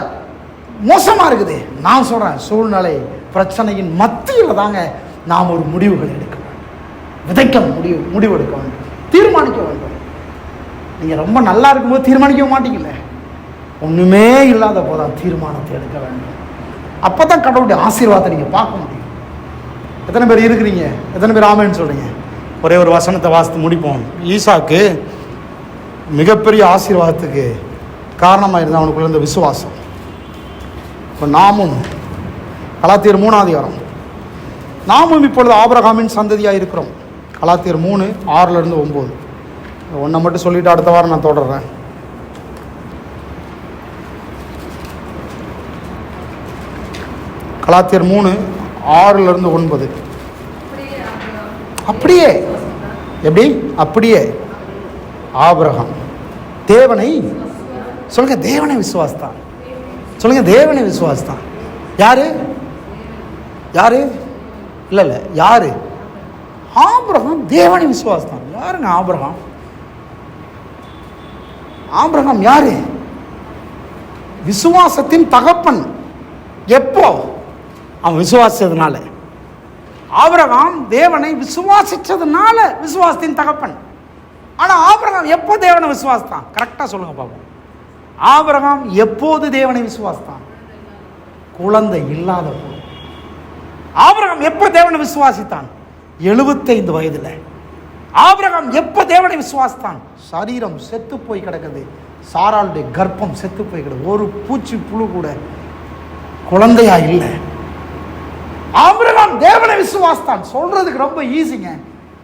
மோசமாக இருக்குது. நான் சொல்கிறேன், சூழ்நிலை பிரச்சனையின் மத்தியில் தாங்க நாம் ஒரு முடிவுகள் எடுக்க வேண்டும், விதைக்க முடிவு எடுக்க வேண்டும், தீர்மானிக்க வேண்டும். நீங்கள் ரொம்ப நல்லா இருக்கும்போது தீர்மானிக்க மாட்டீங்கல்ல, ஒன்றுமே இல்லாத போதான் தீர்மானத்தை எடுக்க வேண்டும். அப்போ தான் கடவுளுடைய ஆசீர்வாதத்தை நீங்கள் பார்க்க முடியும். எத்தனை பேர் இருக்கிறீங்க? எத்தனை பேர் ஆமேன்னு சொல்கிறீங்க? ஒரே ஒரு வசனத்தை வாசித்து முடிப்போம். ஈசாக்கு மிகப்பெரிய ஆசீர்வாதத்துக்கு காரணமாக இருந்தால் அவனுக்குள்ள இருந்த விசுவாசம். இப்போ நாமும் கலாத்தியர் 3ஆம் அதிகாரம், நாமும் இப்பொழுது ஆபிரகாமின் சந்ததியாக இருக்கிறோம். கலாத்தியர் 3:6-9. ஒன்றை மட்டும் சொல்லிவிட்டு அடுத்த வாரம் நான் தொடர்றேன். கலாத்தியர் 3:6-9. அப்படியே எப்படி? அப்படியே ஆபிரகாம் தேவனை, சொல்லுங்க, தேவனை விசுவாசித்தான். சொல்லுங்க, தேவனை விசுவாசித்தான். யாரு? யாரு? இல்லை இல்லை, யாரு? ஆபிரகாம் தேவனை விசுவாசித்தான். யாருங்க ஆபிரகாம்? ஆபிரகாம் யாரு? விசுவாசத்தின் தகப்பன். எப்போ? அவன் விசுவாசிச்சதுனால. ஆபிரகாம் தேவனை விசுவாசிச்சதுனால விசுவாசத்தின் தகப்பன். ஆனால் ஆபிரகாம் எப்போ தேவனை விசுவாசித்தான்? கரெக்டாக சொல்லுங்க பாப்போம். ஆபிரகாம் எப்போது தேவனை விசுவாசித்தான்? குழந்தை இல்லாத போது. ஆபிரகாம் எப்போ தேவனை விசுவாசித்தான்? 75 வயதில். ஆபிரகாம் எப்போ தேவனை விசுவாசித்தான்? சரீரம் செத்து போய் கிடக்குது, சாராளுடைய கர்ப்பம் செத்து போய் கிடக்குது, ஒரு பூச்சி புழு கூட குழந்தையா இல்லை. ஆபிரகாம் தேவனை விசுவாசித்தான். சொல்றதுக்கு ரொம்ப ஈஸிங்க.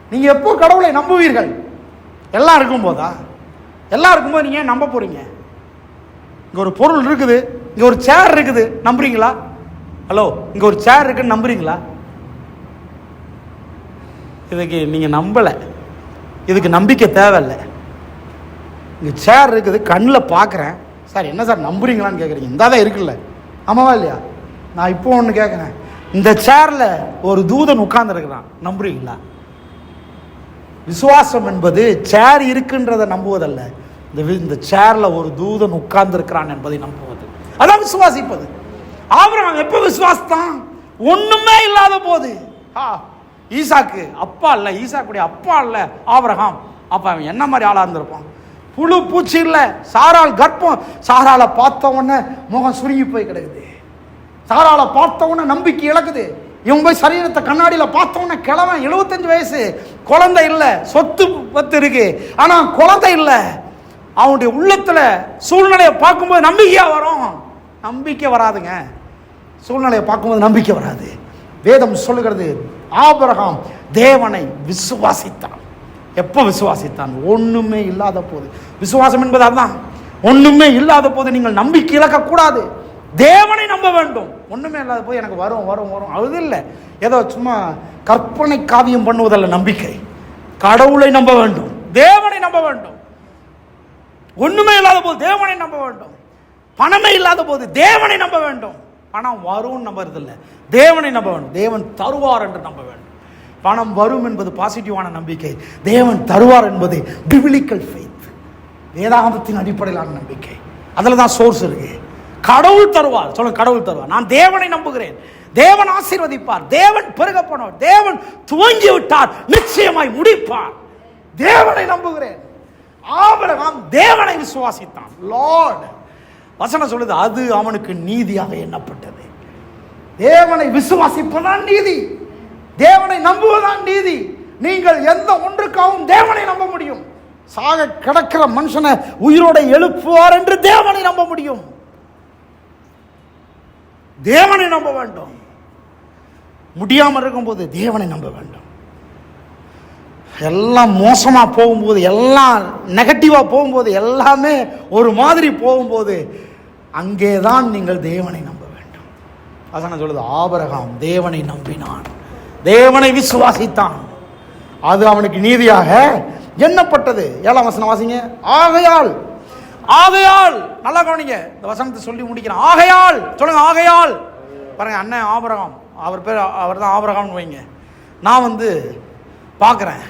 நீங்க எப்போ கடவுளை நம்புவீர்கள்? எல்லாம் இருக்கும் போதா? எல்லாம் இருக்கும்போது நீங்க நம்ப போறீங்க? இங்க ஒரு பொருள் இருக்குது, இங்க ஒரு சேர் இருக்குது, நம்புறீங்களா? ஹலோ, இங்க ஒரு சேர் இருக்குன்னு நம்புறீங்களா? இதுக்கு நீங்க நம்பல, இதுக்கு நம்பிக்கை தேவையில்லை. இங்க சேர் இருக்குது, கண்ணில் பார்க்குறேன். சார் என்ன சார் நம்புறீங்களான்னு கேட்குறீங்க? இந்த தான் இருக்குல்ல, ஆமாவா இல்லையா? நான் இப்போ ஒன்று கேட்குறேன், இந்த சேர்ல ஒரு தூதன் உட்கார்ந்து இருக்கிறான், நம்புறீங்களா? விசுவாசம் என்பது சேர் இருக்குன்றதை நம்புவதல்ல, இந்த சேர்ல ஒரு தூதன் உட்கார்ந்து இருக்கிறான் என்பதை நம்புவது, அதான் விசுவாசிப்பது. ஆபிரகாம் எப்ப விசுவாசத்தான்? ஒண்ணுமே இல்லாத போது. ஈசாக்கு அப்பா இல்ல, ஈசாக்குடைய அப்பா இல்ல ஆபிரகாம். அப்ப அவன் என்ன மாதிரி ஆளா இருந்திருப்பான்? புழு பூச்சி இல்ல, சாராள் கர்ப்பம். சாராள பார்த்த உடனே முகம் சுருங்கி போய் கிடக்குது. சாராள பார்த்த உடனே நம்பிக்கை இழக்குது. இவங்க போய் சரீரத்தை கண்ணாடியில் பார்த்த உடனே கிழவன் 75 வயசு, குழந்தை இல்லை, சொத்து பத்து இருக்கு, ஆனா குழந்தை இல்லை. அவனுடைய உள்ளத்துல சூழ்நிலையை பார்க்கும்போது நம்பிக்கையா வரும்? நம்பிக்கை வராதுங்க. சூழ்நிலையை பார்க்கும்போது நம்பிக்கை வராது. வேதம் சொல்லுகிறது, ஆபிரகாம் தேவனை விசுவாசித்தான். எப்ப விசுவாசித்தான்? ஒண்ணுமே இல்லாத போது. விசுவாசம் என்பது அதுதான். ஒண்ணுமே இல்லாத போது நீங்கள் நம்பிக்கை இழக்க கூடாது. தேவனை நம்ப வேண்டும். ஒண்ணுமே இல்லாத போது எனக்கு வரும் வரும் வரும் அது இல்லை, ஏதோ சும்மா கற்பனை காவியம் பண்ணுவதல்ல நம்பிக்கை. கடவுளை நம்ப வேண்டும், தேவனை நம்ப வேண்டும். ஒண்ணுமே இல்லாத போது தேவனை நம்ப வேண்டும். பணமே இல்லாத போது தேவனை நம்ப வேண்டும். பணம் வரும் நம்புறது இல்லை, தேவனை நம்ப வேண்டும். தேவன் தருவார் என்று நம்ப வேண்டும். பணம் வரும் என்பது பாசிட்டிவான நம்பிக்கை, தேவன் தருவார் என்பது பிபிலிக்கல் ஃபெய்த், வேதாகமத்தின் அடிப்படையிலான நம்பிக்கை. அதில் தான் சோர்ஸ் இருக்கு. கடவுள் தருவார், சொல்லுங்க, கடவுள் தருவார். நான் தேவனை நம்புகிறேன், தேவன் ஆசீர்வதிப்பார், தேவன் பெருக பண்ணுவார், தேவன் துவங்கி விட்டார் நிச்சயமாய் முடிப்பார். தேவனை நம்புகிறேன். ஆபிரகாம் தேவனை விசுவாசித்தான். லார்ட் வசனம் சொல்லுது, அது அவனுக்கு நீதியாக எண்ணப்பட்டது. தேவனை விசுவாசிப்பதான் நீதி, தேவனை நம்புவதான் நீதி. நீங்கள் எந்த ஒன்றுக்காகவும் தேவனை நம்ப முடியும். சாக கிடக்கிற மனுஷனை உயிரோட எழுப்புவார் என்று தேவனை நம்ப முடியும். தேவனை நம்ப வேண்டும். முடியாமல் இருக்கும்போது தேவனை நம்ப வேண்டும். எல்லாம் மோசமா போகும்போது, எல்லாம் நெகட்டிவா போகும்போது, எல்லாமே ஒரு மாதிரி போகும்போது, அங்கேதான் நீங்கள் தேவனை நம்ப வேண்டும். வசனம் சொல்லுது, ஆபிரகாம் தேவனை நம்பினான், தேவனை விசுவாசித்தான், அது அவனுக்கு நீதியாக எண்ணப்பட்டது. 7ஆம் வசனம் வாசிங்க. ஆகையால், ஆகையால், நல்லா கவனிங்க, இந்த வசனத்தை சொல்லி முடிக்கிறேன். ஆகையால், சொல்லுங்க, ஆகையால். பாருங்க, அண்ணன் ஆபிரகாம், அவர் பேர், அவர் தான் ஆபிரகாம்னு வைங்க. நான் பார்க்கிறேன்,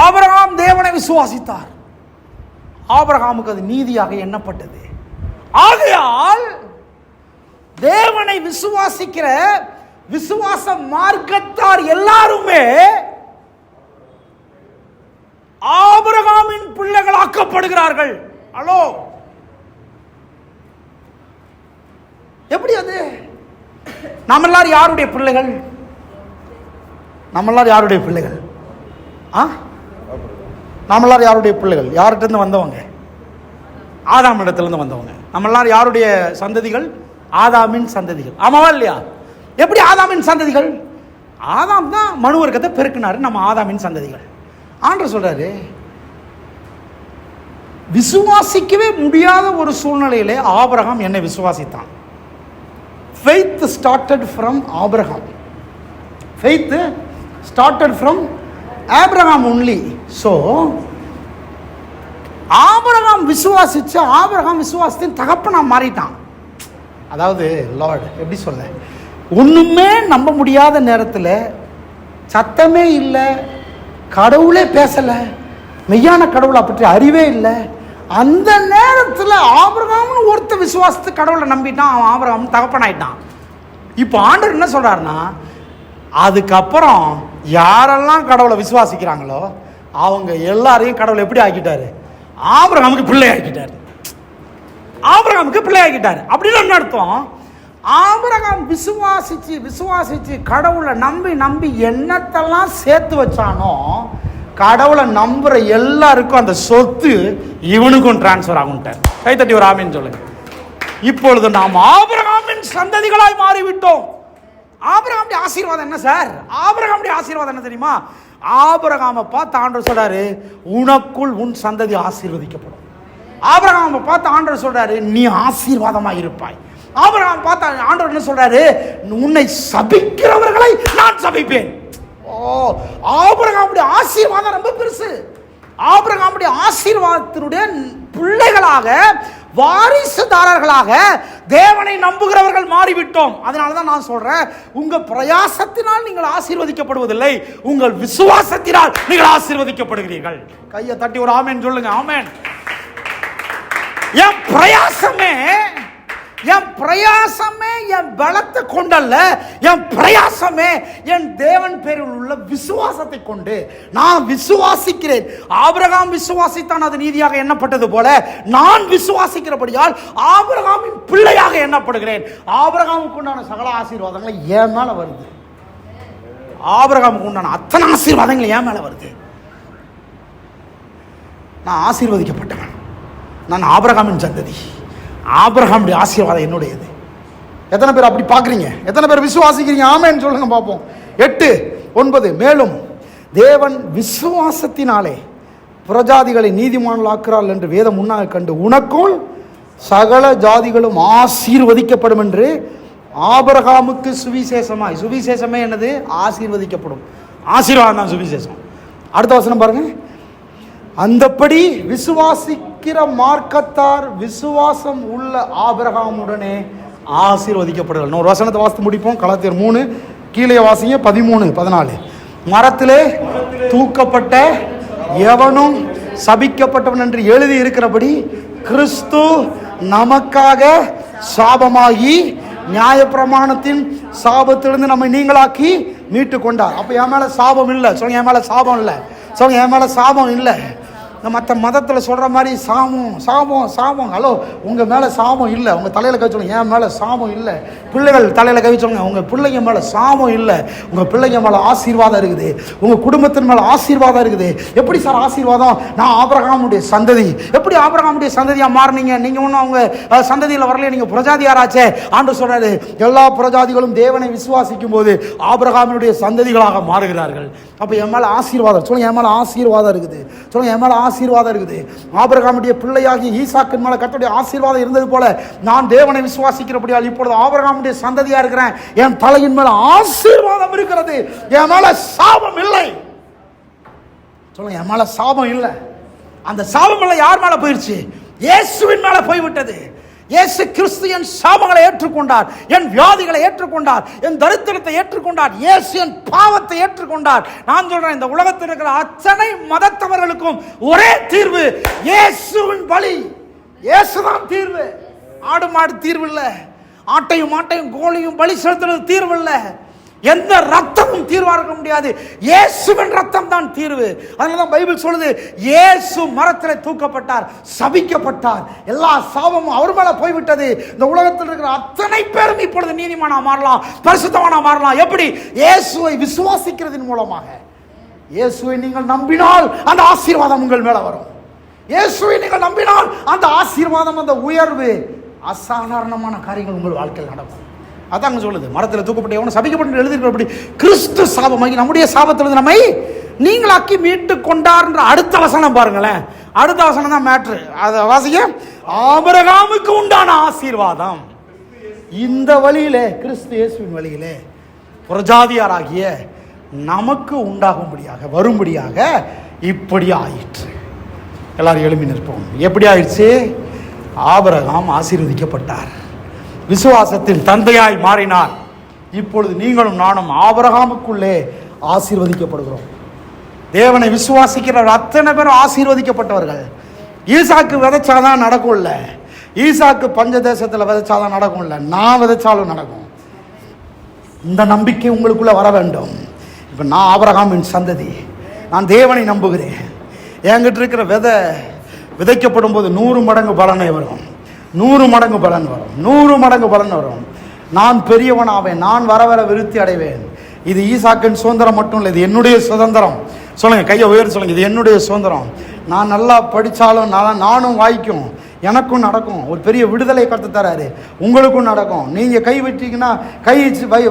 ஆபிரகாம் தேவனை விசுவாசித்தார், ஆபிரகாமுக்கு அது நீதியாக எண்ணப்பட்டது. ஆகையால் தேவனை விசுவாசிக்கிற விசுவாச மார்க்கத்தார் எல்லாருமே ஆபிரகாமின் பிள்ளைகள் ஆக்கப்படுகிறார்கள். ஹலோ, எப்படி அது? நம்ம எல்லாரும் யாருடைய பிள்ளைகள்? நம்ம எல்லாரும் யாருடைய பிள்ளைகள்? நம்ம எல்லாரும் யாருடைய பிள்ளைகள்? யார்கிட்ட இருந்து வந்தவங்க? ஆதாம் இடத்திலிருந்து வந்தவங்க. நம்ம எல்லாரும் யாருடைய சந்ததிகள்? ஆதாமின் சந்ததிகள். ஆமாவா இல்லையா? எப்படி ஆதாமின் சந்ததிகள்? ஆதாம் தான் மனு வர்க்கத்தை பெருக்கினாரு, நம்ம ஆதாமின் சந்ததிகள். ஆண்டவர் சொல்றாரு, விசுவாசிக்கவே முடியாத ஒரு சூழ்நிலையிலே ஆபிரகாம் என்னை விசுவாசித்தான். Faith started from Abraham. Faith started from Abraham only. So Abraham விசுவாசிச்சு, ஆபிரகாம் விசுவாசத்தின் தகப்பனா மாறிட்டான். அதாவது லார்ட் எப்படி சொல்ல, ஒண்ணுமே நம்ப முடியாத நேரத்தில், சத்தமே இல்லை, கடவுளே பேசலை, மெய்யான கடவுளை பற்றி அறிவே இல்லை, அந்த நேரத்தில் ஆபிரகாம்னு ஒருத்த விசுவாசத்து கடவுளை நம்பிட்டான், அவன் ஆபிரகாம் தகப்பனாயிட்டான். இப்போ ஆண்டவர் என்ன சொல்றாருன்னா, அதுக்கப்புறம் யாரெல்லாம் கடவுளை விசுவாசிக்கிறாங்களோ அவங்க எல்லாரையும் கடவுளை எப்படி ஆக்கிட்டாரு? ஆபிரகாமுக்கு பிள்ளை ஆக்கிட்டாரு. ஆபிரகாமுக்கு பிள்ளை ஆக்கிட்டாரு. அப்படின்னு என்ன அர்த்தம்? ஆபிரகாம் விசுவாசிச்சு விசுவாசிச்சு கடவுளை நம்பி நம்பி என்னத்தெல்லாம் சேர்த்து வச்சானோ, கடவுளை நம்புற எல்லாருக்கும் அந்த சொத்து இவனுக்கும் டிரான்ஸ்பர் ஆகும்ட்டார். கைத்தட்டி ஒரு ஆமீன் சொல்லுங்க. இப்பொழுது நாம் ஆபிரகாமின் சந்ததிகளாய் மாறிவிட்டோம். ஆபிரகாமுடைய ஆசீர்வாதம் என்ன சார்? ஆபிரகாமுடைய ஆசீர்வாதம் என்ன தெரியுமா? ஆபிரகாமை பார்த்து ஆண்டவர் சொல்றாரு, உனக்குள் உன் சந்ததி ஆசீர்வதிக்கப்படும். ஆபிரகாமை பார்த்து ஆண்டவர் சொல்றாரு, நீ ஆசீர்வாதமா இருப்பாய். ஆபிரகாம் பார்த்து ஆண்டவர் என்ன சொல்றாரு, உன்னை சபிக்கிறவர்களை நான் சபிப்பேன். ஆபிரகாமுடைய ஆசீர்வாதம் ரொம்ப பெருசு. ஆபிரகாமுடைய ஆசீர்வாதத்தினுடைய பிள்ளைகளாக வாரிசுதாரர்களாக தேவனை நம்புகிறவர்கள் மாறிவிட்டோம். அதனாலதான் நான் சொல்றேன், உங்க பிரயாசத்தினால் நீங்கள் ஆசீர்வதிக்கப்படுவதில்லை, உங்கள் விசுவாசத்தினால் நீங்கள் ஆசீர்வதிக்கப்படுகிறீர்கள். கையை தட்டி ஒரு ஆமென் சொல்லுங்க. ஆமென். என் பிரயாசமே என் பலத்தை கொண்டல்ல, என் பிரயாசமே என் தேவன் பேரில் உள்ள விசுவாசத்தை கொண்டு நான் விசுவாசிக்கிறேன். ஆபிரகாம் விசுவாசித்தான், அது நீதியாக எண்ணப்பட்டது போல நான் விசுவாசிக்கிறபடியால் ஆபிரகாமின் பிள்ளையாக எண்ணப்படுகிறேன். ஆபிரகாமுக்கு உண்டான சகல ஆசீர்வாதங்கள் என் மேல வருது. ஆபிரகாமுக்கு உண்டான அத்தனை ஆசீர்வாதங்கள் என் மேல வருது. நான் ஆசீர்வதிக்கப்பட்டவன். நான் ஆபிரகாமின் சந்ததி. ஆபிரகாமுடைய ஆசீர்வாதம் என்னுடையது. எத்தனை பேர் அப்படி பார்க்குறீங்க? எத்தனை பேர் விசுவாசிக்கிறீங்க? ஆமென் சொல்லுங்க பார்ப்போம். 8:9 மேலும் தேவன் விசுவாசத்தினாலே புறஜாதிகளை நீதிமான்களாக்குறாள் என்று வேதம் முன்னாக கண்டு உனக்குள் சகல ஜாதிகளும் ஆசீர்வதிக்கப்படும் என்று ஆபிரகாமுக்கு சுவிசேஷமாய். சுவிசேஷமே என்னது? ஆசீர்வதிக்கப்படும். ஆசீர்வாதம் தான் சுவிசேஷம். அடுத்த வசனம் பாருங்க. அந்தப்படி விசுவாசிக்கிற மார்க்கத்தார் விசுவாசம் உள்ள ஆபிரகாமுடனே ஆசீர்வதிக்கப்படுகிறார். ஒரு வசனத்தை வாசித்து முடிப்போம். கலாத்தியர் 3 கீழே வாசிங்க 13-14. மரத்திலே தூக்கப்பட்ட எவனும் சபிக்கப்பட்டவன் என்று எழுதி இருக்கிறபடி கிறிஸ்து நமக்காக சாபமாகி நியாயப்பிரமாணத்தின் சாபத்திலிருந்து நம்மை நீங்களாக்கி மீட்டு கொண்டார். அப்ப என் மேல சாபம் இல்லை சொல்லுங்க. என் மேல சாபம் இல்லை சொல்லுங்க. என் மேல சாபம் இல்லை. இந்த மற்ற மதத்தில் சொல்கிற மாதிரி சாபம் ஹலோ, உங்கள் மேலே சாபம் இல்லை. உங்கள் தலையில் கை சொல்லுங்க, என் மேலே சாபம் இல்லை. பிள்ளைகள் தலையில் கை சொல்லுங்க, உங்கள் பிள்ளைங்க மேலே சாபம் இல்லை. உங்கள் பிள்ளைங்க மேலே ஆசீர்வாதம் இருக்குது. உங்கள் குடும்பத்தின் மேலே ஆசீர்வாதம் இருக்குது. எப்படி சார் ஆசீர்வாதம்? நான் ஆபிரகாமுடைய சந்ததி. எப்படி ஆபிரகாமுடைய சந்ததியாக மாறினீங்க? நீங்கள் ஒன்றும் அவங்க சந்ததியில் வரலையே, நீங்கள் புறஜாதியாராச்சே. ஆண்டு சொல்கிறாரு, எல்லா புறஜாதிகளும் தேவனை விசுவாசிக்கும் போது ஆபிரகாமுடைய சந்ததிகளாக மாறுகிறார்கள். அப்போ என் மேலே ஆசீர்வாதம் சொல்லுங்க. என் மேலே ஆசீர்வாதம் இருக்குது சொல்லுங்க. என் மேலே ஆசீர்வாதம் இருக்குது. ஆபிரகாமுடைய பிள்ளையாகி ஈசாக்கின் மேல கர்த்தருடைய ஆசீர்வாதம் இருந்தது போல நான் தேவனை விசுவாசிக்கிறபடியால் இப்பொழுது ஆபிரகாமுடைய சந்ததியா இருக்கிறேன். என் தலையின் மேல ஆசீர்வாதம் இருக்கிறது. என் மேல சாபம் இல்லை சொல்லுங்க. என் மேல சாபம் இல்லை. அந்த சாபம் எல்லாம் யார் மேல போயிருச்சு? இயேசுவின் மேல போய்விட்டது. இயேசு கிறிஸ்து என் சாபங்களை ஏற்றுக்கொண்டார், என் வியாதிகளை ஏற்றுக்கொண்டார், என் தரித்திரத்தை ஏற்றுக்கொண்டார், இயேசு என் பாவத்தை ஏற்றுக்கொண்டார். நான் சொல்றேன், இந்த உலகத்தில் இருக்கிற அத்தனை மதத்தவர்களுக்கும் ஒரே தீர்வு இயேசுவின் பலி. இயேசுதான் தீர்வு. ஆடு மாடு தீர்வு இல்லை. ஆட்டையும் மாட்டையும் கோழியும் பலி செலுத்துறது தீர்வு இல்லை. எந்த ரத்தமும் தீர்வா இருக்க முடியாது. இயேசுவின் ரத்தம் தான் தீர்வு. அதனாலதான் பைபிள் சொல்லுது, இயேசு மரத்தில் தூக்கப்பட்டார், சபிக்கப்பட்டார், எல்லா சாபமும் அவர் மேல போய்விட்டது. இந்த உலகத்தில் இருக்கிற அத்தனை பேரும் இப்பொழுது நீதிமானா மாறலாம், பரிசுத்தமானா மாறலாம். எப்படி? இயேசுவை விசுவாசிக்கிறதின் மூலமாக. இயேசுவை நீங்கள் நம்பினால் அந்த ஆசீர்வாதம் உங்கள் மேல வரும். இயேசுவை நீங்கள் நம்பினால் அந்த ஆசீர்வாதம், அந்த உயர்வு, அசாதாரணமான காரியங்கள் உங்கள் வாழ்க்கையில் நடக்கும். அதாங்க சொல்லுது, மரத்தில் தூக்கப்பட்ட எவனும் சபிக்கப்பட்டு எழுதியிருக்கிறபடி கிறிஸ்து சாபமாகி நம்முடைய சாபத்திலிருந்து நம்மை நீங்களாக்கி மீட்டு கொண்டார்ன்ற அடுத்த வசனம் பாருங்களேன். அடுத்த வசனம் தான் மேட்ரு. அதை வாசிக்க. ஆபிரகாமுக்கு உண்டான ஆசீர்வாதம் இந்த வழியிலே, கிறிஸ்து இயேசுவின் வழியிலே புறஜாதியாராகிய நமக்கு உண்டாகும்படியாக வரும்படியாக இப்படி ஆயிற்று. எல்லாரும் எழுப்பி நிற்போம். எப்படி ஆயிடுச்சு? ஆபிரகாம் ஆசீர்வதிக்கப்பட்டார், விசுவாசத்தின் தந்தையாய் மாறினார். இப்பொழுது நீங்களும் நானும் ஆபிரகாமுக்குள்ளே ஆசீர்வதிக்கப்படுகிறோம். தேவனை விசுவாசிக்கிற அத்தனை பேரும் ஆசீர்வதிக்கப்பட்டவர்கள். ஈசாக்கு விதைச்சாதான் நடக்கும்ல, ஈசாக்கு பஞ்ச தேசத்தில் விதைச்சாதான் நடக்கும்ல, நான் விதைச்சாலும் நடக்கும். இந்த நம்பிக்கை உங்களுக்குள்ள வர வேண்டும். இப்போ நான் ஆபிரகாமின் சந்ததி, நான் தேவனை நம்புகிறேன். என்கிட்ட இருக்கிற விதை விதைக்கப்படும் போது 100 மடங்கு பலனை வரும், 100 மடங்கு பலன் வரும், 100 மடங்கு பலன் வரும். நான் பெரியவன் ஆவேன், நான் வர வர விருத்தி அடைவேன். இது ஈசாக்கின் சுதந்திரம் மட்டும் இல்லை, இது என்னுடைய சுதந்திரம். சொல்லுங்க, கையை உயர்த்தி சொல்லுங்க, இது என்னுடைய சுதந்திரம். நான் நல்லா படித்தாலும் நானும் வாய்க்கும், எனக்கும் நடக்கும். ஒரு பெரிய விடுதலை கற்று தராரு, உங்களுக்கும் நடக்கும். நீங்கள் கை வச்சிங்கன்னா, கை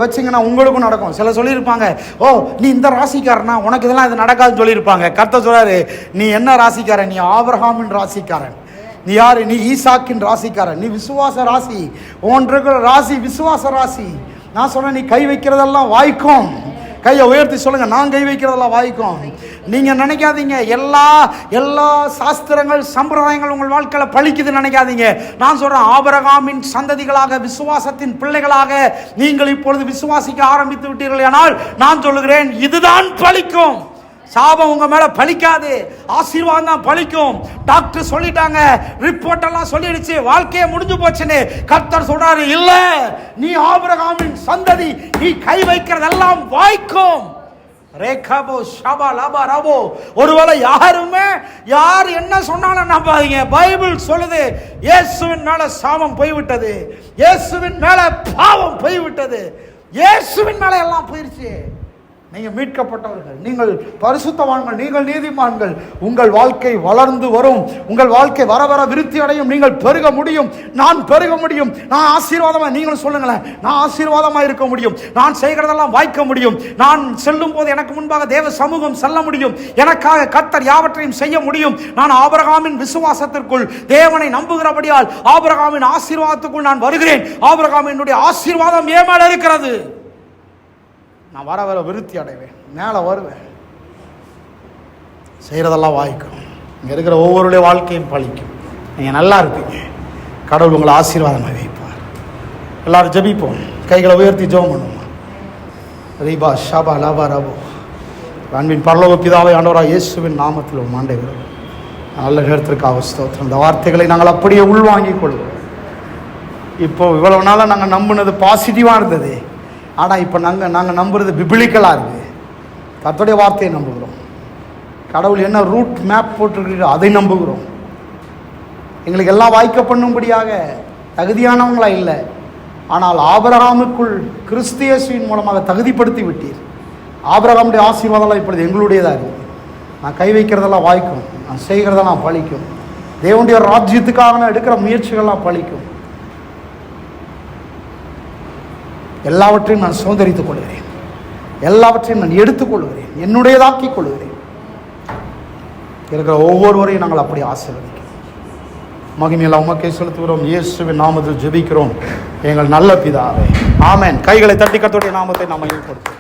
வச்சிங்கன்னா உங்களுக்கும் நடக்கும். சில சொல்லியிருப்பாங்க, ஓ நீ இந்த ராசிக்காரனா, உனக்கு இதெல்லாம் இது நடக்காதுன்னு சொல்லியிருப்பாங்க. கர்த்தர் சொல்றாரு, நீ என்ன ராசிக்காரன்? நீ ஆபிரகாமின் ராசிக்காரன். நீ யாரு? நீ ஈசாக்கின் ராசிக்காரன். நீ விசுவாச ராசி. ஒன்றுக்கு ராசி விசுவாச ராசி. நான் சொன்னேன், நீ கை வைக்கிறதெல்லாம் வாய்க்கும். கையை உயர்த்தி சொல்லுங்க, நான் கை வைக்கிறதெல்லாம் வாய்க்கும். நீங்க நினைக்காதீங்க எல்லா சாஸ்திரங்கள் சம்பிரதாயங்கள் உங்கள் வாழ்க்கையில் பழிக்குதுன்னு நினைக்காதீங்க. நான் சொல்றேன், ஆபிரகாமின் சந்ததிகளாக விசுவாசத்தின் பிள்ளைகளாக நீங்கள் இப்பொழுது விசுவாசிக்க ஆரம்பித்து விட்டீர்கள். ஆனால் நான் சொல்லுகிறேன், இதுதான் பழிக்கும். சாபம் உங்க மேல பலிக்காது, ஆசீர்வாதம் தான் பலிக்கும். டாக்டர் சொல்லிட்டாங்க, ரிப்போர்ட் எல்லாம் சொல்லிடுச்சு, வாழ்க்கையே முடிஞ்சு போச்சுன்னு. கர்த்தர் சொல்றாரு, இல்ல, நீ ஆபிரகாமின் சந்ததி, நீ கை வைக்கிறதெல்லாம் வாய்க்கும். ரேகாபோ ஷபா லபா ரபோ. ஒருவேளை யார் என்ன சொன்னாலும் நம்பாதீங்க. பைபிள் சொல்லுது, இயேசுவின் மேல சாபம் போய்விட்டது, இயேசுவின் மேல பாவம் போய்விட்டது, இயேசுவின் மேல எல்லாம் போயிருச்சு. நீங்கள் மீட்கப்பட்டவர்கள், நீங்கள் பரிசுத்தவான்கள், நீங்கள் நீதிமான்கள். உங்கள் வாழ்க்கை வளர்ந்து வரும், உங்கள் வாழ்க்கை வர வர விருத்தி அடையும். நீங்கள் பெருக முடியும், நான் பெருக முடியும். நான் ஆசீர்வாதமாக, நீங்களும் சொல்லுங்களேன், நான் ஆசீர்வாதமாக இருக்க முடியும், நான் செய்கிறதெல்லாம் வாய்க்க முடியும், நான் செல்லும் போது எனக்கு முன்பாக தேவ சமூகம் செல்ல முடியும், எனக்காக கர்த்தர் யாவற்றையும் செய்ய முடியும். நான் ஆபிரகாமின் விசுவாசத்திற்குள், தேவனை நம்புகிறபடியால் ஆபிரகாமின் ஆசீர்வாதத்துக்குள் நான் வருகிறேன். ஆபிரகாமினுடைய ஆசீர்வாதம் ஏன் மேல இருக்கிறது. நான் வர வர விருத்தி அடைவேன், மேலே வருவேன், செய்கிறதெல்லாம் வாய்க்கும். இங்கே இருக்கிற ஒவ்வொருடைய வாழ்க்கையும் பழிக்கும். நீங்கள் நல்லா இருப்பீங்க, கடவுள் உங்களை ஆசீர்வாதமாக வைப்பார். எல்லாரும் ஜெபிப்போம், கைகளை உயர்த்தி ஜெபம் பண்ணுவோம். ரீபா ஷாபா லாபா ரபோ. அன்பின் பரலோக பிதாவை ஆண்டவராக இயேசுவின் நாமத்தில் மாண்டை வரும் நல்ல நேரத்திற்காக ஸ்தோத்திரம். இந்த வார்த்தைகளை நாங்கள் அப்படியே உள்வாங்கிக் கொள்வோம். இப்போ இவ்வளவு நாளாக நாங்கள் நம்பினது பாசிட்டிவாக இருந்தது, ஆனால் இப்போ நாங்கள் நம்புறது பிபிலிக்கலாக இருக்குது. கர்த்தருடைய வார்த்தையை நம்புகிறோம். கடவுள் என்ன ரூட் மேப் போட்டிருக்கிறீரோ அதை நம்புகிறோம். எங்களுக்கு எல்லாம் வாய்க்க பண்ணும்படியாக தகுதியானவங்களா இல்லை, ஆனால் ஆபிரகாமுக்குள் கிறிஸ்து இயேசுவின் மூலமாக தகுதிப்படுத்தி விட்டீர். ஆபிரகாமுடைய ஆசீர்வாதம்லாம் இப்பொழுது எங்களுடையதாக இருக்குது. நான் கை வைக்கிறதெல்லாம் வாய்க்கும், நான் செய்கிறதெல்லாம் பழிக்கும். தேவனுடைய ராஜ்யத்துக்காக நான் எடுக்கிற முயற்சிகள்லாம் பழிக்கும். எல்லாவற்றையும் நான் சுதந்திரித்துக் கொள்கிறேன், எல்லாவற்றையும் நான் எடுத்துக்கொள்கிறேன், என்னுடையதாக்கிக் கொள்கிறேன். இருக்கிற ஒவ்வொருவரையும் நாங்கள் அப்படி ஆசீர்வதிக்கிறோம். மகிமையெல்லாம் உமக்கே செலுத்துகிறோம். இயேசுவின் நாமத்தில் ஜெபிக்கிறோம் எங்கள் நல்ல பிதாவே, ஆமென். கைகளை தட்டி கர்த்தருடைய நாமத்தை நாம் மையப்படுத்துவோம்.